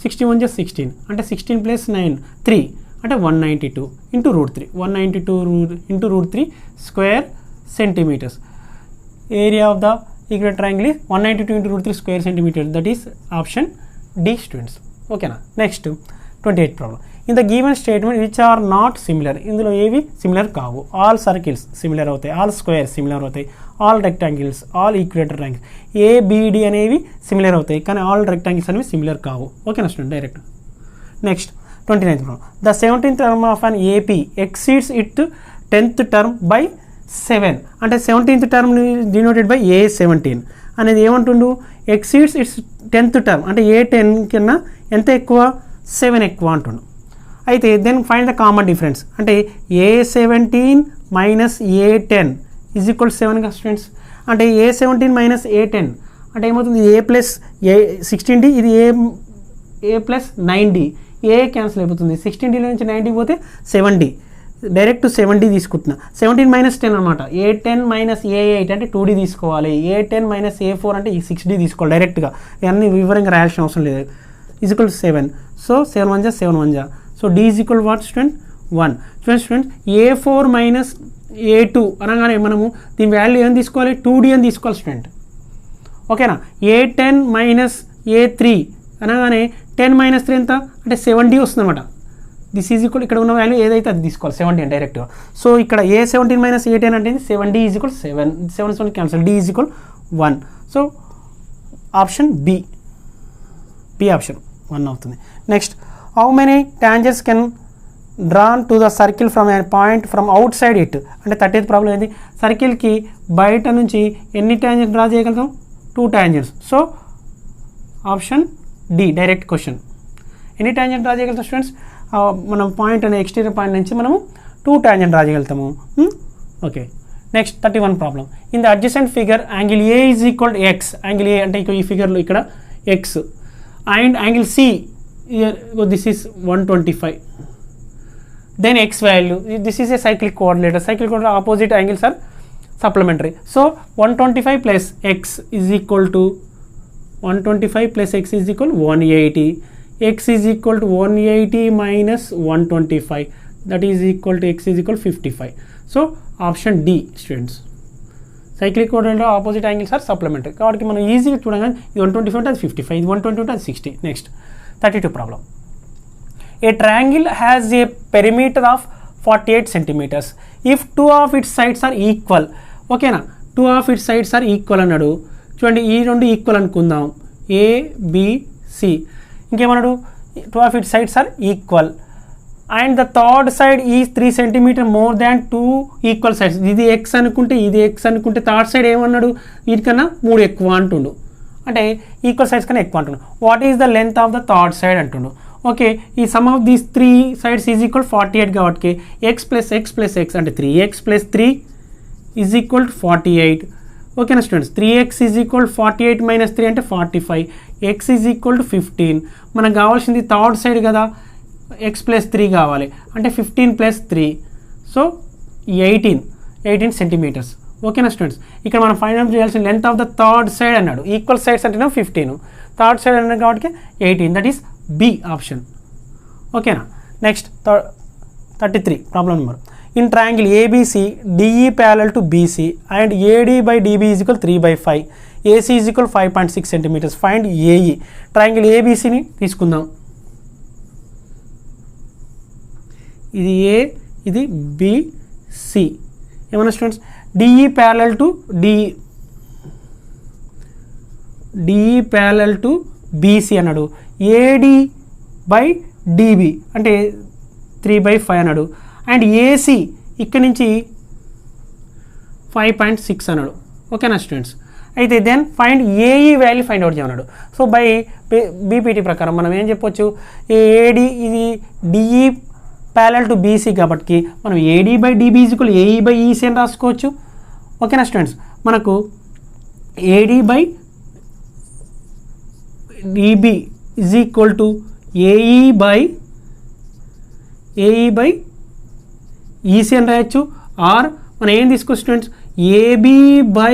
16 1s 16 అంటే 16 + 9 3 అంటే 192 into √3 192 into √3 square centimeters. Area of the equilateral triangle is 192 into √3 square centimeters. That is option D students. Okay na? Next 28th problem. In the given statement which are not similar, ఇందులో ఏవి సిమిలర్ కావు. ఆల్ సర్కిల్స్ సిమిలర్ అవుతాయి, ఆల్ స్క్వేర్స్ సిమిలర్ అవుతాయి, all rectangles, all equilateral triangles ABD అనేవి సిమిలర్ అవుతాయి, కానీ ఆల్ రెక్టాంగిల్స్ అనేవి సిమిలర్ కావు. ఓకేనా student? Direct next 29th problem. The 17th term of an AP exceeds its 10th term by 7. అంటే 17th term denoted by A17 అనేది ఏమంటుండు? exceeds its 10th term అంటే A10 కన్నా ఎంత ఎక్కువ? 7 ఎక్కువ అంటుండు. అయితే then find the common difference అంటే A17 minus A10 is equal 7 కదా స్టూడెంట్స్. అంటే A17 minus A10 అంటే ఏమవుతుంది? A plus A16D, ఇది A plus 9D. A cancel అయిపోతుంది. 16D నుంచి 90 పోతే 7D, డైరెక్ట్ 7D తీసుకుంటున్నా. 17 minus 10 అనమాట. A10 minus A8 అంటే 2D తీసుకోవాలి. A10 minus A4 అంటే 6D తీసుకోవాలి డైరెక్ట్గా. ఇవన్నీ వివరంగా రాయాల్సిన అవసరం లేదు. Is equal 7. So 7 1 7 1. So D is equal what student 1. చూడండి స్టూడెంట్స్ A4 మైనస్ A2 అనగానే మనము దీని వాల్యూ ఏం తీసుకోవాలి 2D అని తీసుకోవాలి స్టూడెంట్. ఓకేనా. A10 మైనస్ A3 అనగానే 10 మైనస్ 3 ఎంత అంటే 7D వస్తుంది అనమాట. దిస్ ఈజ్ ఈక్వల్ ఇక్కడ ఉన్న వాల్యూ ఏదైతే అది తీసుకోవాలి 7D అని డైరెక్ట్గా. సో ఇక్కడ A17 మైనస్ A10 అంటే 7D is equal 7, 7 cancel, D is equal 1. So option B option 1 అవుతుంది. Next, how many tangents can drawn to the circle from a point from outside it. అంటే 30th ప్రాబ్లం ఏంది, సర్కిల్కి బయట నుంచి ఎన్ని టాంజెంట్స్ డ్రా చేయగలుగుతాం 2 tangents. So option D direct question. ఎన్ని టాంజెంట్ డ్రా చేయగలుగుతాం స్టూడెంట్స్, మనం పాయింట్ అనే ఎక్స్టీరియర్ పాయింట్ నుంచి మనము 2 టాంజెంట్ డ్రా చేయగలుగుతాము. Okay. Next 31 problem. In the adjacent figure angle A is equal to x. Angle A అంటే ఈ ఫిగర్లో ఇక్కడ x and angle C this is 125. then x value, this is a cyclic coordinate opposite angles are supplementary. So 125 plus x is equal to 125 plus x is equal 180. X is equal to 180 minus 125, that is equal to x is equal 55. So option D students, cyclic coordinate opposite angles are supplementary. కాబట్టి మనం ఈజీగా చూడగానే ఇది 125 అది 55, ఇది 120 అది 60. Next 32 problem. A triangle has a perimeter of 48 centimeters if 2 of its sides are equal. ఓకేనా, 2 of its sides are equal అన్నాడు. చూడండి ఈ రెండు ఈక్వల్ అనుకుందాం, ABC. ఇంకేమన్నాడు 2 of its sides are equal and the third side is 3 centimeter more than 2 equal sides. ఇది x అనుకుంటే ఇది x అనుకుంటే థర్డ్ సైడ్ ఏమన్నాడు వీటికన్నా 3 ఎక్కువ అంటుండు, అంటే ఈక్వల్ సైడ్స్ కన్నా ఎక్కువ అంటుండు. What is the length of the third side అంటుండు. ఓకే, ఈ some of these 3 sides is equal 48 కాబట్టి x plus x plus x అంటే 3x plus 3 is equal to 48. ఓకేనా students, 3x is equal 48 minus 3 అంటే 45, x ఈజ్ ఈక్వల్ టు 15. మనకు కావాల్సింది థర్డ్ సైడ్ కదా, x ప్లస్ 3 కావాలి అంటే 15 ప్లస్ 3, సో 18 సెంటీమీటర్స్. ఓకేనా స్టూడెంట్స్, ఇక్కడ మనం ఫైండ్ అవుట్ చేయాల్సిన length of the third side అన్నాడు. ఈక్వల్ సైడ్స్ అంటేనే 15, థర్డ్ సైడ్ అన్నాడు కాబట్టి 18, దట్ ఈస్ బి ఆప్షన్. ఓకేనా. Next 33 problem number. In triangle ABC DE parallel to BC and AD by DB is equal 3/5, AC is equal 5.6 centimetres. Find AE. Triangle ఏబిసిని తీసుకుందాం, ఇది ఏ ఇది బిసి. ఏమన్నా students, DE parallel to DE parallel to BC అన్నాడు. ఏడి బై డిబి అంటే 3/5 అన్నాడు. అండ్ ఏసీ ఇక్కడ నుంచి 5.6 అన్నాడు. ఓకేనా స్టూడెంట్స్, అయితే then find AE value find out చేయమన్నాడు. సో బై బీపీటీ ప్రకారం మనం ఏం చెప్పొచ్చు, ఏడి ఇది డిఈ ప్యారలల్ టు బీసీ కాబట్టి మనం AD by DB is equal AE by EC అని రాసుకోవచ్చు. ఓకేనా స్టూడెంట్స్, మనకు AD by DB is equal to AE by EC అని రాయొచ్చు. ఆర్ మనం ఏం తీసుకోవచ్చు students, AB by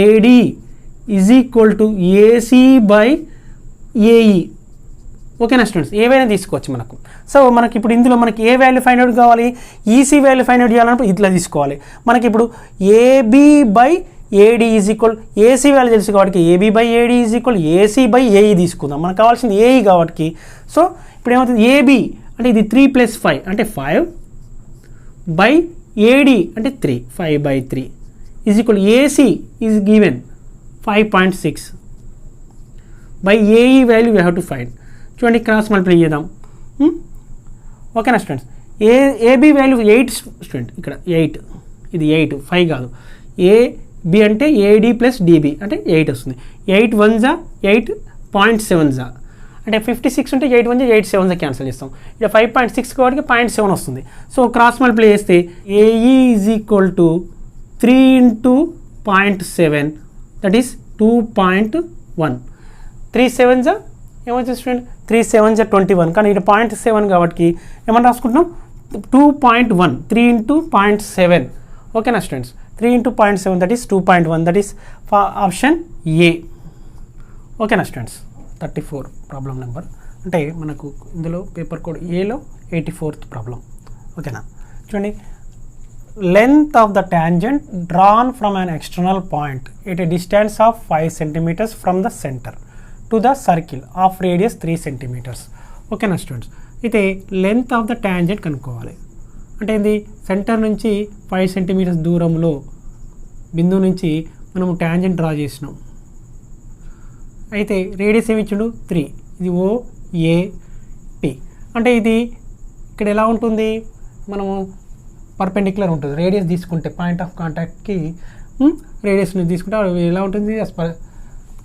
AD is equal to AC by AE. ఓకేనా స్టూడెంట్స్, ఏవైనా తీసుకోవచ్చు మనకు. సో మనకి ఇప్పుడు ఇందులో మనకి ఏ వాల్యూ ఫైండ్ అవుట్ కావాలి, ఈసీ వాల్యూ ఫైండ్ అవుట్ చేయాలన్నప్పుడు ఇట్లా తీసుకోవాలి. మనకి ఇప్పుడు AB by AD is equal AC value తెలుసు కాబట్టి AB by AD is equal AC by AE తీసుకుందాం. మనకు కావాల్సింది ఏఈ కాబట్టి. సో ఇప్పుడు ఏమవుతుంది, ఏబి అంటే ఇది 3 + 5 అంటే 5 బై ఏడి అంటే 3, 5/3 is equal AC is given 5.6 by AE value we have to find. చూడండి క్రాస్ మల్టిప్లై చేద్దాం. ఓకేనా స్టూడెంట్స్, ఏబి వాల్యూ 8 స్టూడెంట్, ఇక్కడ 8, ఇది 8, 5 కాదు. ఏబి అంటే ఏడి ప్లస్ డిబి అంటే 8 వస్తుంది. 8 × 1 = 8, 0.7 అంటే 56 ఉంటే 8 × 1 = 8, 7 క్యాన్సిల్ చేస్తాం. ఇక్కడ 5.6 కాబట్టి 0.7 వస్తుంది. సో క్రాస్ మల్టిప్లై చేస్తే AE is equal to 3 × 0.7 that is 2.1. 3 × 7 ఏమవుతుంది స్టూడెంట్, 3 × 7 = 21, కానీ ఇక్కడ 0.7 కాబట్టి ఏమని రాసుకుంటున్నాం 2.1, 3 × 0.7. ఓకేనా students, 3 × 0.7 that is 2.1, that is option A. ఓకేనా స్టూడెంట్స్. 34 problem number. అంటే మనకు ఇందులో పేపర్ కోడ్ ఏలో 84th ప్రాబ్లం. ఓకేనా, చూడండి. Length of the tangent drawn from an external point at a distance of 5 centimeters from the center to the circle of radius 3 centimeters. ఓకేనా స్టూడెంట్స్, అయితే లెంత్ ఆఫ్ ద ట్యాంజెంట్ కనుక్కోవాలి. అంటే ఇది సెంటర్ నుంచి 5 సెంటీమీటర్స్ దూరంలో బిందువు నుంచి మనము ట్యాంజెంట్ డ్రా చేసినాం. అయితే రేడియస్ ఏమి ఇచ్చిండు 3, ఇది OAP. అంటే ఇది ఇక్కడ ఎలా ఉంటుంది, మనము పర్పెండిక్యులర్ ఉంటుంది. రేడియస్ తీసుకుంటే పాయింట్ ఆఫ్ కాంటాక్ట్కి రేడియస్ని తీసుకుంటే ఎలా ఉంటుంది,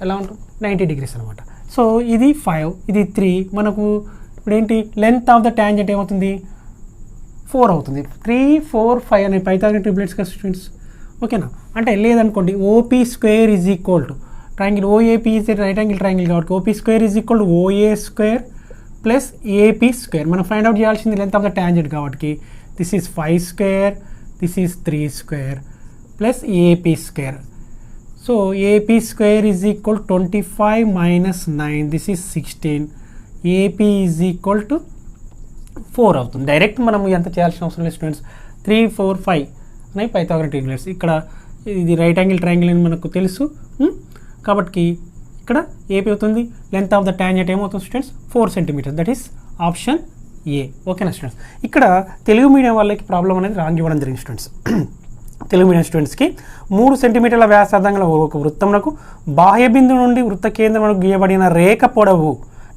ఎలా ఉంటుంది 90 degrees అనమాట. సో ఇది 5, ఇది 3. మనకు ఇప్పుడు ఏంటి, లెంత్ ఆఫ్ ద ట్యాంజెంట్ ఏమవుతుంది 4 అవుతుంది. 3, 4, 5 అనే పైథాగరస్ ట్రిప్లెట్స్ కదా స్టూడెంట్స్. ఓకేనా, అంటే లేదనుకోండి OP square is equal to triangle OAP is right angle triangle కాబట్టి OP square is equal to OA square plus AP square. మనం ఫైండ్ అవుట్ చేయాల్సింది లెంత్ ఆఫ్ ద ట్యాంజెంట్ కాబట్టి this is 5 square, this is 3 square plus AP square. So AP square is equal to 25 minus 9, this is 16. AP is equal to 4 అవుతుంది. డైరెక్ట్ మనం ఎంత చేయాల్సిన అవసరం లేదు స్టూడెంట్స్. 3, 4, 5 అనేవి పైథాగరస్ ట్రిప్లెట్స్. ఇక్కడ ఇది రైట్ యాంగిల్ ట్రయాంగిల్ అని మనకు తెలుసు కాబట్టి ఇక్కడ AP అవుతుంది. లెంత్ ఆఫ్ ద ట్యాంజెంట్ ఏమవుతుంది students 4 centimetres. That is option A. ఓకేనా స్టూడెంట్స్, ఇక్కడ తెలుగు మీడియం వాళ్ళకి ప్రాబ్లం అనేది రాంగ్ ఇవ్వడం జరిగింది స్టూడెంట్స్. తెలుగు మీడియం స్టూడెంట్స్కి 3 సెంటీమీటర్ల వ్యాసార్థం గల ఒక వృత్తమునకు బాహ్య బిందువు నుండి వృత్త కేంద్రమునకు గీయబడిన రేఖ పొడవు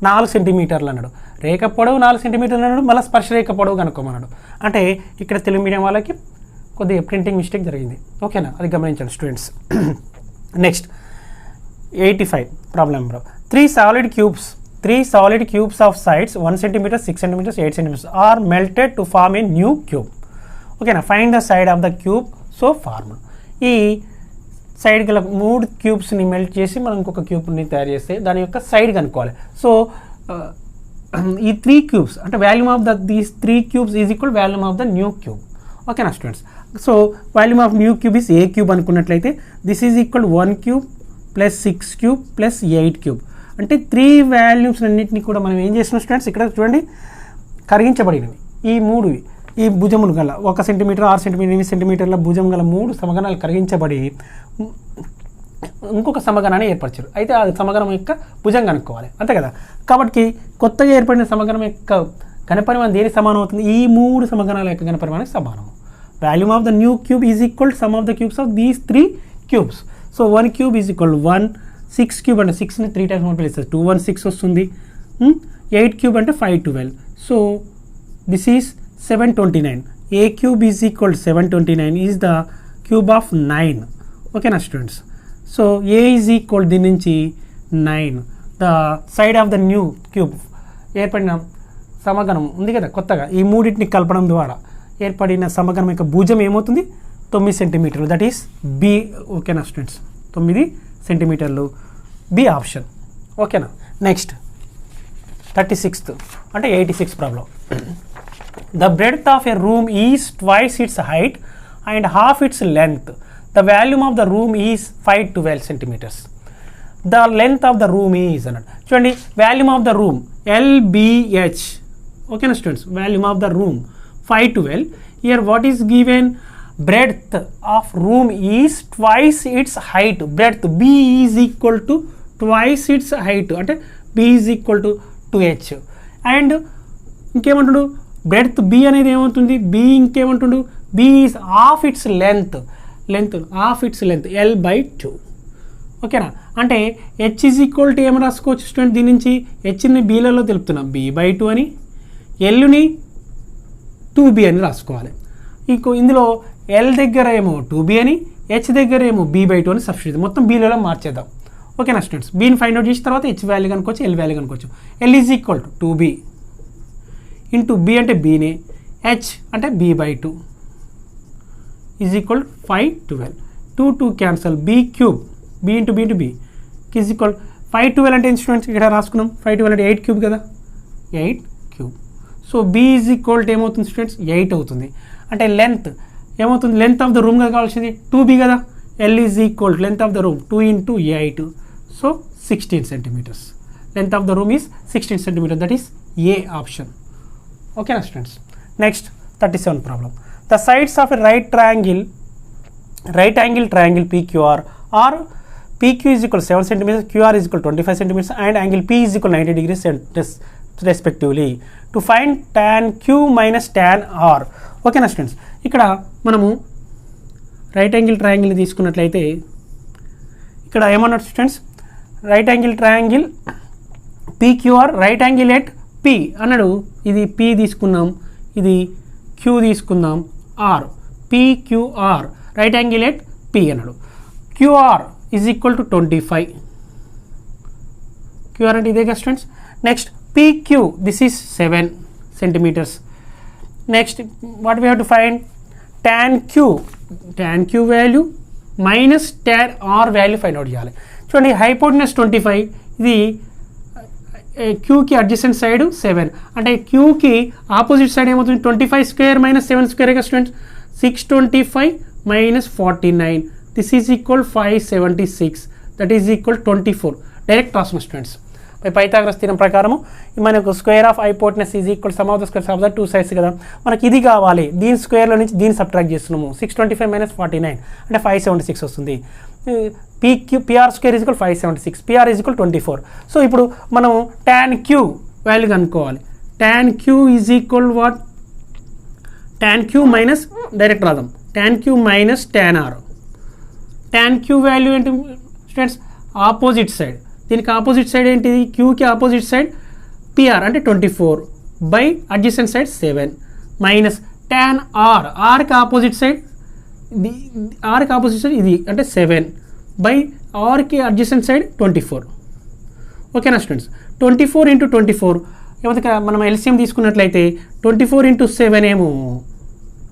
4 సెంటీమీటర్లు అన్నాడు. రేఖ పొడవు 4 సెంటీమీటర్లు అన్నాడు, మళ్ళీ స్పర్శ రేఖ పొడవు కనుక్కోమన్నాడు. అంటే ఇక్కడ తెలుగు మీడియం వాళ్ళకి కొద్దిగా ప్రింటింగ్ మిస్టేక్ జరిగింది. ఓకేనా, అది గమనించండి students. Next 85 problem number 3 solid cubes of sides 1 cm, 6 cm, 8 cm are melted to form a new cube. ఓకేనా, find the side of the cube. So formula, ఈ సైడ్ గల 3 క్యూబ్స్ని మెల్ట్ చేసి మనం ఇంకొక క్యూబ్ని తయారు చేస్తే దాని యొక్క సైడ్ కనుక్కోవాలి. సో ఈ 3 క్యూబ్స్ అంటే volume of these 3 cubes is equal volume of the new cube. ఓకేనా students, so volume of new cube is a cube అనుకున్నట్లయితే this is equal 1 cube plus 6 cube plus 8 cube. అంటే 3 వాల్యూమ్స్ అన్నింటినీ కూడా మనం ఏం చేస్తున్నాం స్టూడెంట్స్, ఇక్కడ చూడండి కరిగించబడినవి ఈ 3 ఈ భుజములు గల 1 సెంటీమీటర్, 6 సెంటీమీటర్, 8 సెంటీమీటర్ల భుజం గల 3 సమగణాలు కరిగించబడి ఇంకొక సమగణాన్ని ఏర్పరిచారు. అయితే ఆ సమగణం యొక్క భుజం కనుక్కోవాలి అంతే కదా. కాబట్టి కొత్తగా ఏర్పడిన సమగణం యొక్క ఘనపరిమాణం దేనికి సమానం అవుతుంది, ఈ 3 సమగణాల యొక్క ఘనపరిమాణానికి సమానం. Volume of the new cube is equal some of the cubes of these 3 cubes. So 1 cube is equal 1, 6 cube అంటే 6ని 3 టైమ్స్ మల్టిప్లై చేస్తే 216 వస్తుంది. 8 క్యూబ్ అంటే 512. So this is 729. A cube is equal 729 is the cube of 9. ఓకేనా students, so A is equal దీని నుంచి 9. The side of the new cube ఏర్పడిన సమగణం ఉంది కదా కొత్తగా, ఈ మూడింటిని కలపడం ద్వారా ఏర్పడిన సమగణం యొక్క భుజం ఏమవుతుంది 9 సెంటీమీటర్లు. That is B. ఓకేనా స్టూడెంట్స్, 9 సెంటీమీటర్లు, బి ఆప్షన్. ఓకేనా. నెక్స్ట్ 36th అంటే 86 problem. The breadth of a room is twice its height and half its length. The volume of the room is 512 centimetres. The length of the room is అన్నాడు. చూడండి volume of the room LBH. ఓకేనా students, volume of the room 512. Here what is given, breadth of room is twice its height. breadth B is equal to twice its height అంటే B is equal to 2H. And ఇంకేమంటుడు, బ్రెడ్త్ B అనేది ఏమవుతుంది, B ఇంకేమంటుడు, B is half its length half its length L/2. ఓకేనా, అంటే H is equal to ఏమని రాసుకోవచ్చు స్టూడెంట్, దీని నుంచి Hని Bలలో తెలుపుతున్నాం B/2 అని, Lని 2B అని రాసుకోవాలి. ఇందులో L దగ్గర ఏమో 2B అని, H దగ్గర ఏమో B/2 అని సబ్స్టిట్యూట్ మొత్తం Bలలో మార్చేద్దాం. ఓకేనా స్టూడెంట్స్, Bని ఫైండ్ అవుట్ చేసిన తర్వాత H వాల్యూ కనుకోవచ్చు, L వాల్యూ కనుకోవచ్చు. L is equal to 2B into B అంటే Bని, H అంటే B/2 is equal 512. 2 cancel, B³ B into B into B is equal 512 అంటే స్టూడెంట్స్ ఇక్కడ రాసుకున్నాం, 512 అంటే 8 క్యూబ్ కదా, 8 cube. So B is equal to ఏమవుతుంది స్టూడెంట్స్ 8 అవుతుంది. అంటే లెంత్ ఏమవుతుంది, లెంత్ ఆఫ్ ద రూమ్ కదా కావాల్సింది 2B కదా, L is equal to length of the room 2 into 8, so 16 centimetres. Length of the room is 16 centimetre. That is A option. ఓకేనా students. Next 37 problem. The sides of a right angle triangle PQR are PQ is equal 7 cm, QR is equal 25 cm and angle P is equal 90 degrees respectively. To find tan Q minus tan R. ఓకేనా స్టూడెంట్స్, ఇక్కడ మనము రైట్ యాంగిల్ ట్రయాంగిల్ తీసుకున్నట్లయితే ఇక్కడ ఏమన్నాడు students, right angle triangle PQR right angle at P అన్నాడు. ఇది P తీసుకున్నాం, ఇది Q తీసుకుందాం, R PQR right angle at P అన్నాడు. QR is equal to 25. QR అంటే ఇదే కదా students. Next PQ this is 7 centimeters. Next what we have to find tan Q value minus tan R value find out చేయాలి. చూడండి హైపోటెనస్ 25, ఇది క్యూకి అడ్జసెంట్ సైడ్ 7, అంటే క్యూకి ఆపోజిట్ సైడ్ ఏమవుతుంది 25 స్క్వేర్ మైనస్ 7 స్క్వేర్ కదా students. 625 minus 49 this is equal 576, that is equal 24. Direct రాసిన స్టూడెంట్స్ బై పైథాగరస్ థీరం ప్రకారము మనకు square of hypotenuse is equal some of the squares of the two sides కదా. మనకి ఇది కావాలి, దీని స్క్వేర్లో నుంచి దీన్ని సబ్ట్రాక్ట్ చేస్తున్నాము. 625 మైనస్ 49 అంటే 576 వస్తుంది. PR square is equal 576, PR is equal 24. So ఇప్పుడు మనం tan Q వాల్యూ కనుక్కోవాలి. tan Q is equal what, tan Q minus direct రాదాం, tan Q minus tan R. tan Q value ఏంటి స్టూడెంట్స్, ఆపోజిట్ సైడ్. దీనికి ఆపోజిట్ సైడ్ ఏంటిది, క్యూకి ఆపోజిట్ సైడ్ PR అంటే 24 by adjacent side 7 minus tan R, ఆర్కి ఆపోజిట్ సైడ్ ఇది అంటే 7 బై ఆర్కి అడ్జసెంట్ సైడ్ 24. ఓకేనా స్టూడెంట్స్. 24 ఇంటూ 24 ఏమవుతుంది, మనం ఎల్సిఎం తీసుకున్నట్లయితే 24 ఇంటూ 7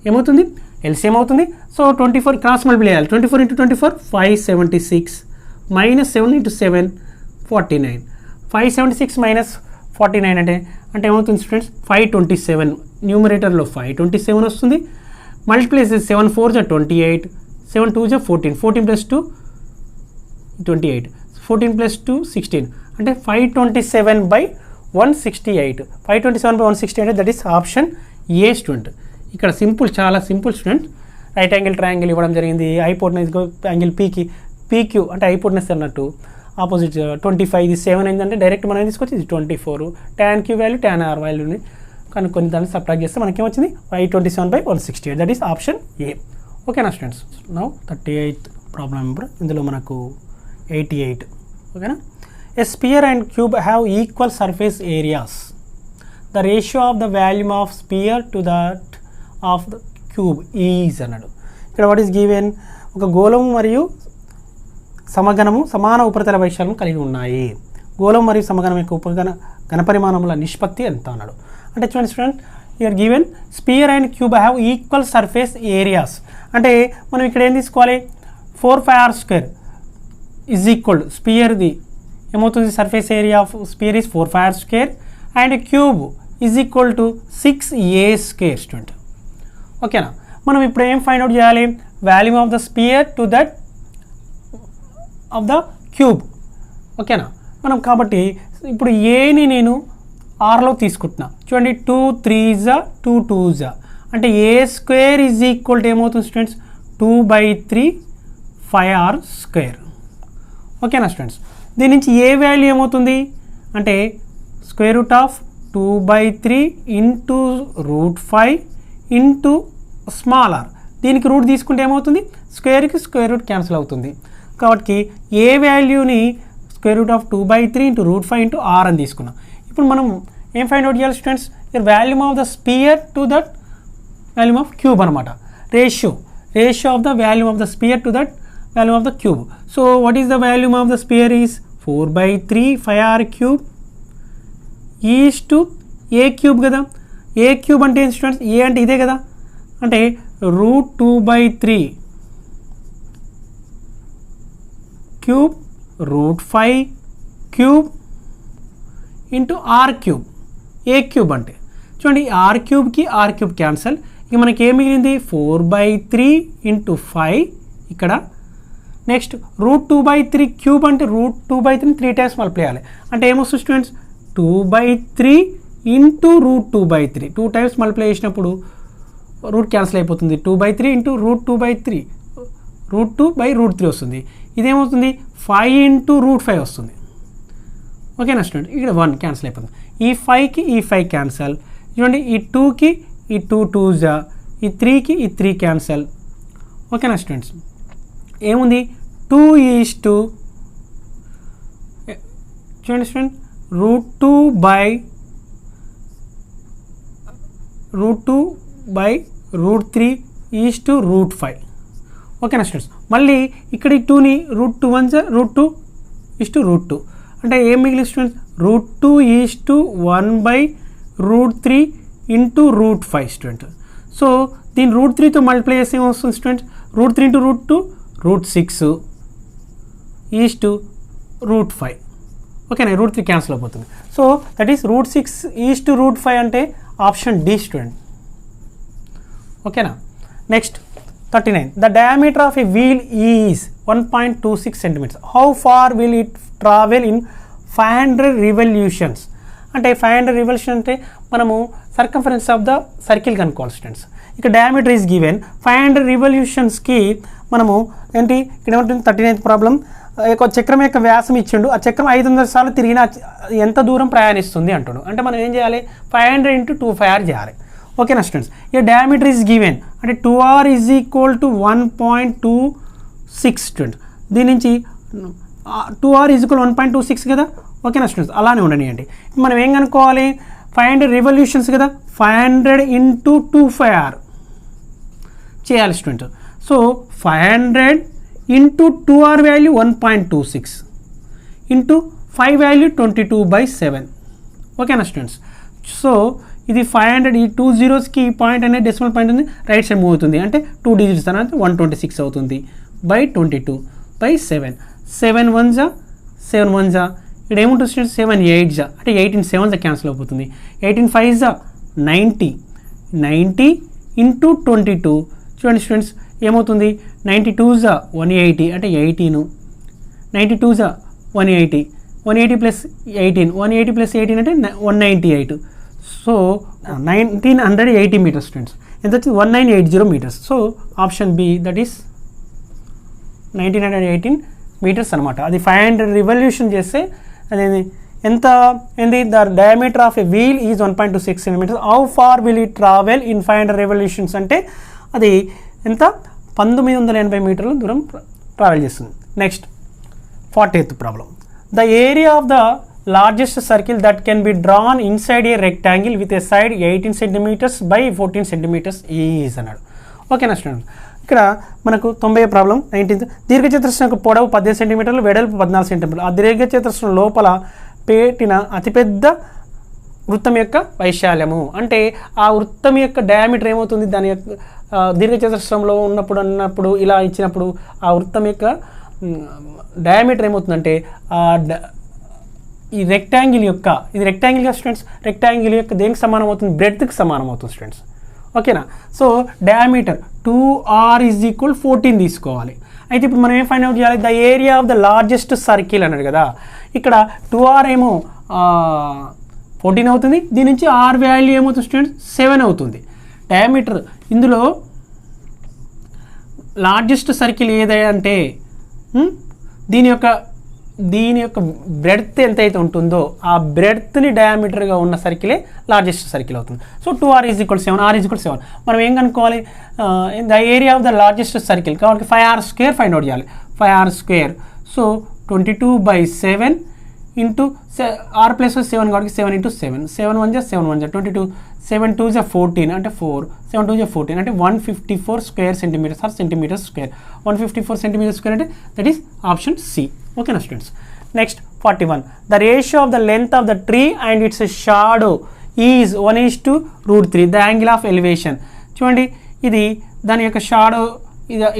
ఏమవుతుంది ఎల్సిఎం అవుతుంది. సో 24 క్రాస్ మల్టిప్లై చేయాలి. 24 ఇంటూ 24 576 మైనస్ 7 ఇంటూ 7 49. 576 మైనస్ 49 అంటే ఏమవుతుంది స్టూడెంట్స్ 527. న్యూమరేటర్లో 527 వస్తుంది. మల్టిప్లై 7 4 జా 28, 7 2 జా 14, 14 ప్లస్ 2 28, 14 ప్లస్ 2 16 అంటే 527/168. 527/168 that is option A student. ఇక్కడ సింపుల్, చాలా simple student. Right angle triangle ఇవ్వడం జరిగింది. హైపోటెనస్ యాంగిల్ PQ అంటే హైపోటెనస్ అన్నట్టు ఆపోజిట్ 25, ఇది 7 అయిందంటే డైరెక్ట్ మనం తీసుకొచ్చి ఇది 24. tan Q value tan R వాల్యూని కనుక్కొని దాన్ని సబ్ట్రాక్ట్ చేస్తే మనకి ఏమొచ్చింది 527/168 దట్ ఈస్ ఆప్షన్ ఏ. ఓకేనా students. Now 38th problem number, ఇందులో మనకు 88. ఓకేనా. ఏ spear and cube have equal surface areas. The ratio of the volume of sphere to that of the cube is అన్నాడు. ఇక్కడ వాట్ ఈస్ గివెన్, ఒక గోళం మరియు సమగణము సమాన ఉపరితల వైశాల్యం కలిగి ఉన్నాయి. గోళం మరియు సమగణం యొక్క ఘనపరిమాణముల నిష్పత్తి ఎంత అన్నాడు. అంటే చూడండి student, you are given sphere and cube have equal surface areas. అంటే మనం ఇక్కడ ఏం తీసుకోవాలి, 4πr² ఈజ్ ఈక్వల్ స్పియర్ది ఏమవుతుంది, surface area of sphere is 4πr² and cube is equal to 6a² student. ఓకేనా. మనం ఇప్పుడు ఏం ఫైండ్ అవుట్ చేయాలి, volume of the sphere to that of the cube. ఓకేనా. మనం కాబట్టి ఇప్పుడు ఏని నేను ఆర్లో తీసుకుంటున్నా. చూడండి 2 3s 2 2s అంటే a² ఈజ్ ఈక్వల్ టు ఏమవుతుంది స్టూడెంట్స్ 2/3 5r². ఓకేనా స్టూడెంట్స్. దీని నుంచి ఏ వాల్యూ ఏమవుతుంది అంటే √2/3 ఇంటూ √5 ఇంటూ స్మాల్ r. దీనికి రూట్ తీసుకుంటే ఏమవుతుంది, స్క్వేర్కి స్క్వేర్ రూట్ క్యాన్సిల్ అవుతుంది. కాబట్టి ఏ వాల్యూని √2/3 ఇంటూ √5 ఇంటూ r అని తీసుకున్నాం. ఇప్పుడు మనం ఏం ఫైండ్ అవుట్ చేయాలి students, volume of the sphere to that volume of cube అనమాట. Ratio of the volume of the sphere to that volume of the cube. So what is the volume of the sphere is 4/3 5r³ is to a³ కదా. a³ అంటే ఏంటి స్టూడెంట్స్, ఏ అంటే ఇదే కదా, అంటే √2/3 క్యూబ్ √5³ ఇంటూ r³ a³ అంటే చూడండి r³ క్యాన్సల్. ఇక మనకి ఏం మిగిలింది 4/3 ఇంటూ 5 ఇక్కడ. నెక్స్ట్ √2/3³ అంటే √2/3 3 టైమ్స్ మల్టిప్లై చేయాలి. అంటే ఏమొస్తుంది స్టూడెంట్స్ 2/3 ఇంటూ √2/3 2 టైమ్స్ మల్టిప్లై చేసినప్పుడు రూట్ క్యాన్సిల్ అయిపోతుంది. 2/3 ఇంటూ √2/3 √2/√3 వస్తుంది. ఇదేమవుతుంది 5 ఇంటూ √5 వస్తుంది. ఓకేనా స్టూడెంట్, ఇక్కడ 1 క్యాన్సిల్ అయిపోతుంది. ఈ 5కి ఈ 5 క్యాన్సల్. చూడండి ఈ 2కి ఈ 2 2s, ఈ 3కి ఈ 3 క్యాన్సల్. ఓకేనా స్టూడెంట్స్, ఏముంది 2 చూడండి స్టూడెంట్ √2/√3 √5. ఓకేనా స్టూడెంట్స్, మళ్ళీ ఇక్కడ ఈ 2ని √2 1 √2 అంటే ఏం మిగిలి స్టూడెంట్స్ √2:1/√3 ఇంటూ √5 స్టూడెంట్. సో దీన్ని √3తో మల్టిప్లై చేస్తే ఏమొస్తుంది స్టూడెంట్స్ √3 ఇంటూ √2 √6:√5. ఓకేనా, √3 క్యాన్సిల్ అయిపోతుంది. సో దట్ ఈస్ √6:√5 అంటే ఆప్షన్ డి స్టూడెంట్. ఓకేనా, next 39. The diameter of a wheel is 1.26 centimeters. How far will it travel in 500 revolutions? అంటే 500 revolution అంటే మనము సర్కంఫరెన్స్ ఆఫ్ ద సర్కిల్ కనుక్కోవాలి స్టూడెంట్స్. ఇక్కడ డయామీటర్ ఈజ్ గివెన్. 500 రివల్యూషన్స్కి మనము ఏంటి ఇక్కడ ఏమంటుంది 39th ప్రాబ్లం, చక్రం యొక్క వ్యాసం ఇచ్చిండు. ఆ చక్రం 500 సార్లు తిరిగిన ఎంత దూరం ప్రయాణిస్తుంది అంటాడు. అంటే మనం ఏం చేయాలి 500 × 2πr చేయాలి. ఓకేనా స్టూడెంట్స్, ఈ డయామీటర్ ఈజ్ గివెన్ అంటే 2r is equal to 1.26 student. దీని నుంచి 2r ఈజ్ ఈక్వల్ 1.26 కదా. ఓకేనా స్టూడెంట్స్, అలానే ఉండనియండి. మనం ఏం కనుక్కోవాలి 500 రివల్యూషన్స్ కదా, 500 × 2πr చేయాలి student. So 500 × 2r value 1.26 into 5 value 22/7. ఓకేనా స్టూడెంట్స్, సో ఇది 500 ఈ 2 zeros ఈ పాయింట్ అనేది డెసిమల్ పాయింట్ ఉంది, రైట్ సైడ్ మూవ్ అవుతుంది అంటే 2 digits అనేది 126 అవుతుంది /22/7. 7 1s 7 1s ఇక్కడ ఏముంటుంది స్టూడెంట్స్ 7 8s అంటే 18 7s క్యాన్సిల్ అయిపోతుంది. 18 5s 90 90 × 22 చూడండి స్టూడెంట్స్ ఏమవుతుంది 92s 180 అంటే 18 92s 180 180 + 18 180 + 18 అంటే 198. సో 1980 మీటర్స్ స్టూడెంట్స్ ఎంత వచ్చింది 1980 metres. So option B that is 1918 metres అనమాట. అది 500 రివల్యూషన్ చేస్తే అది ఎంత ఏంది the diameter of a wheel is 1.26 centimetres. How far will it travel in 500 revolutions అంటే అది ఎంత 1980 మీటర్ల దూరం ట్రావెల్ చేస్తుంది. Next 40th problem. The area of the largest circle that can be drawn inside a rectangle with a side 18 centimeters by 14 centimeters is అన్నాడు. ఓకేనా స్టూడెంట్, ఇక్కడ మనకు 90 ప్రాబ్లం 19th. దీర్ఘచతురస్రం పొడవు 15 సెంటీమీటర్లు, వెడల్పు 14 సెంటీమీటర్లు. ఆ దీర్ఘచతురస్రం లోపల పెట్టిన అతిపెద్ద వృత్తం యొక్క వైశాల్యము అంటే ఆ వృత్తం యొక్క డయామీటర్ ఏమవుతుంది దాని యొక్క దీర్ఘచతురస్రంలో అన్నప్పుడు ఇలా ఇచ్చినప్పుడు ఆ వృత్తం యొక్క డయామీటర్ ఏమవుతుందంటే ఈ రెక్టాంగిల్ యొక్క ఇది రెక్టాంగిల్గా స్టూడెంట్స్ రెక్టాంగిల్ యొక్క దేనికి సమానం అవుతుంది బ్రెడ్త్కి సమానం అవుతుంది స్టూడెంట్స్. ఓకేనా, సో డయామీటర్ 2r = 14 తీసుకోవాలి. అయితే ఇప్పుడు మనం ఏం ఫైండ్ అవుట్ చేయాలి the area of the largest circle అన్నాడు కదా. ఇక్కడ 2r ఏమో 14 అవుతుంది, దీని నుంచి r వాల్యూ ఏమవుతుంది స్టూడెంట్స్ 7 అవుతుంది. డయామీటర్ ఇందులో లార్జెస్ట్ సర్కిల్ ఏదంటే దీని యొక్క బ్రెడ్త్ ఎంతైతే ఉంటుందో ఆ బ్రెడ్త్ని డయామీటర్గా ఉన్న సర్కిలే లార్జెస్ట్ సర్కిల్ అవుతుంది. So 2r = 7 r = 7. మనం ఏం కనుక్కోవాలి the area of the largest circle కాబట్టి 5r² ఫైండ్ అవుట్ చేయాలి. 5r². సో 22/7 ఇంటూ r + 7 కాబట్టి 7 × 7 7 1 7 1 22 7 2 14 అంటే 4 7 2 14 అంటే 154 square centimetres or centimetre square 154 centimetre square అంటే దట్ ఈస్ ఆప్షన్ సి. ఓకేనా students. Next 41. The ratio of the length of the tree and its shadow is 1:√3 the angle of elevation. చూడండి ఇది దాని యొక్క షాడో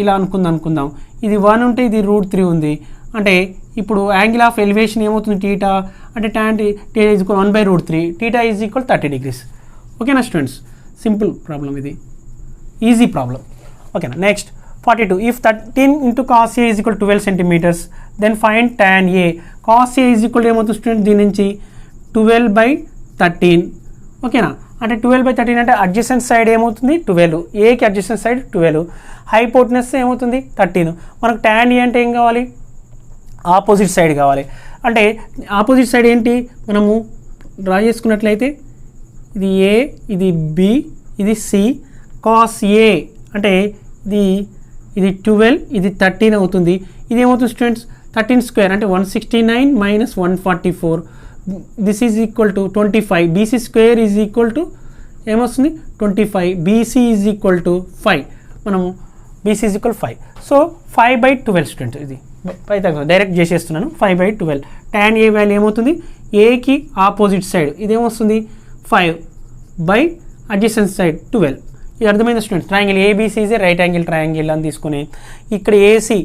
ఇలా అనుకుందాం ఇది 1 ఉంటే ఇది √3 ఉంది అంటే ఇప్పుడు యాంగిల్ ఆఫ్ ఎలివేషన్ ఏమవుతుంది టీటా అంటే tan θ = 1/√3 θ = 30 degrees. ఓకేనా స్టూడెంట్స్, సింపుల్ ప్రాబ్లం ఇది, ఈజీ ప్రాబ్లం. ఓకేనా. Next 42. If 13 × cos A = 12 centimeters, then find tan A. Cos A = ఏమవుతుంది స్టూడెంట్ దీని నుంచి 12/13 ఓకేనా, అంటే 12/13 అంటే అడ్జసెంట్ సైడ్ ఏమవుతుంది 12, ఏకి అడ్జసెంట్ సైడ్ 12, హైపోటెనస్ ఏమవుతుంది 13. మనకు tan ఏ అంటే ఏం కావాలి, ఆపోజిట్ సైడ్ కావాలి. అంటే ఆపోజిట్ సైడ్ ఏంటి, మనము డ్రా చేసుకున్నట్లయితే ఇది ఏ, ఇది బి, ఇది సి. కాస్ ఏ అంటే ఇది 12, ఇది 13 అవుతుంది. ఇది ఏమవుతుంది స్టూడెంట్స్ 13 స్క్వేర్ అంటే 169 minus 144. This is equal to 25. BC square is equal to ఏమొస్తుంది 25. BC is equal to 5. మనము BC is equal 5. So 5/12 students, ఇది పై డైరెక్ట్ చేసేస్తున్నాను. 5/12. tan ఏ వాల్యూ ఏమవుతుంది, ఏకి ఆపోజిట్ సైడ్ ఇదేమొస్తుంది 5 బై అడ్జసెంట్ సైడ్ 12. ఇది అర్థమైంది students. Triangle ABC is a right angle triangle అని తీసుకుని ఇక్కడ ఏసీ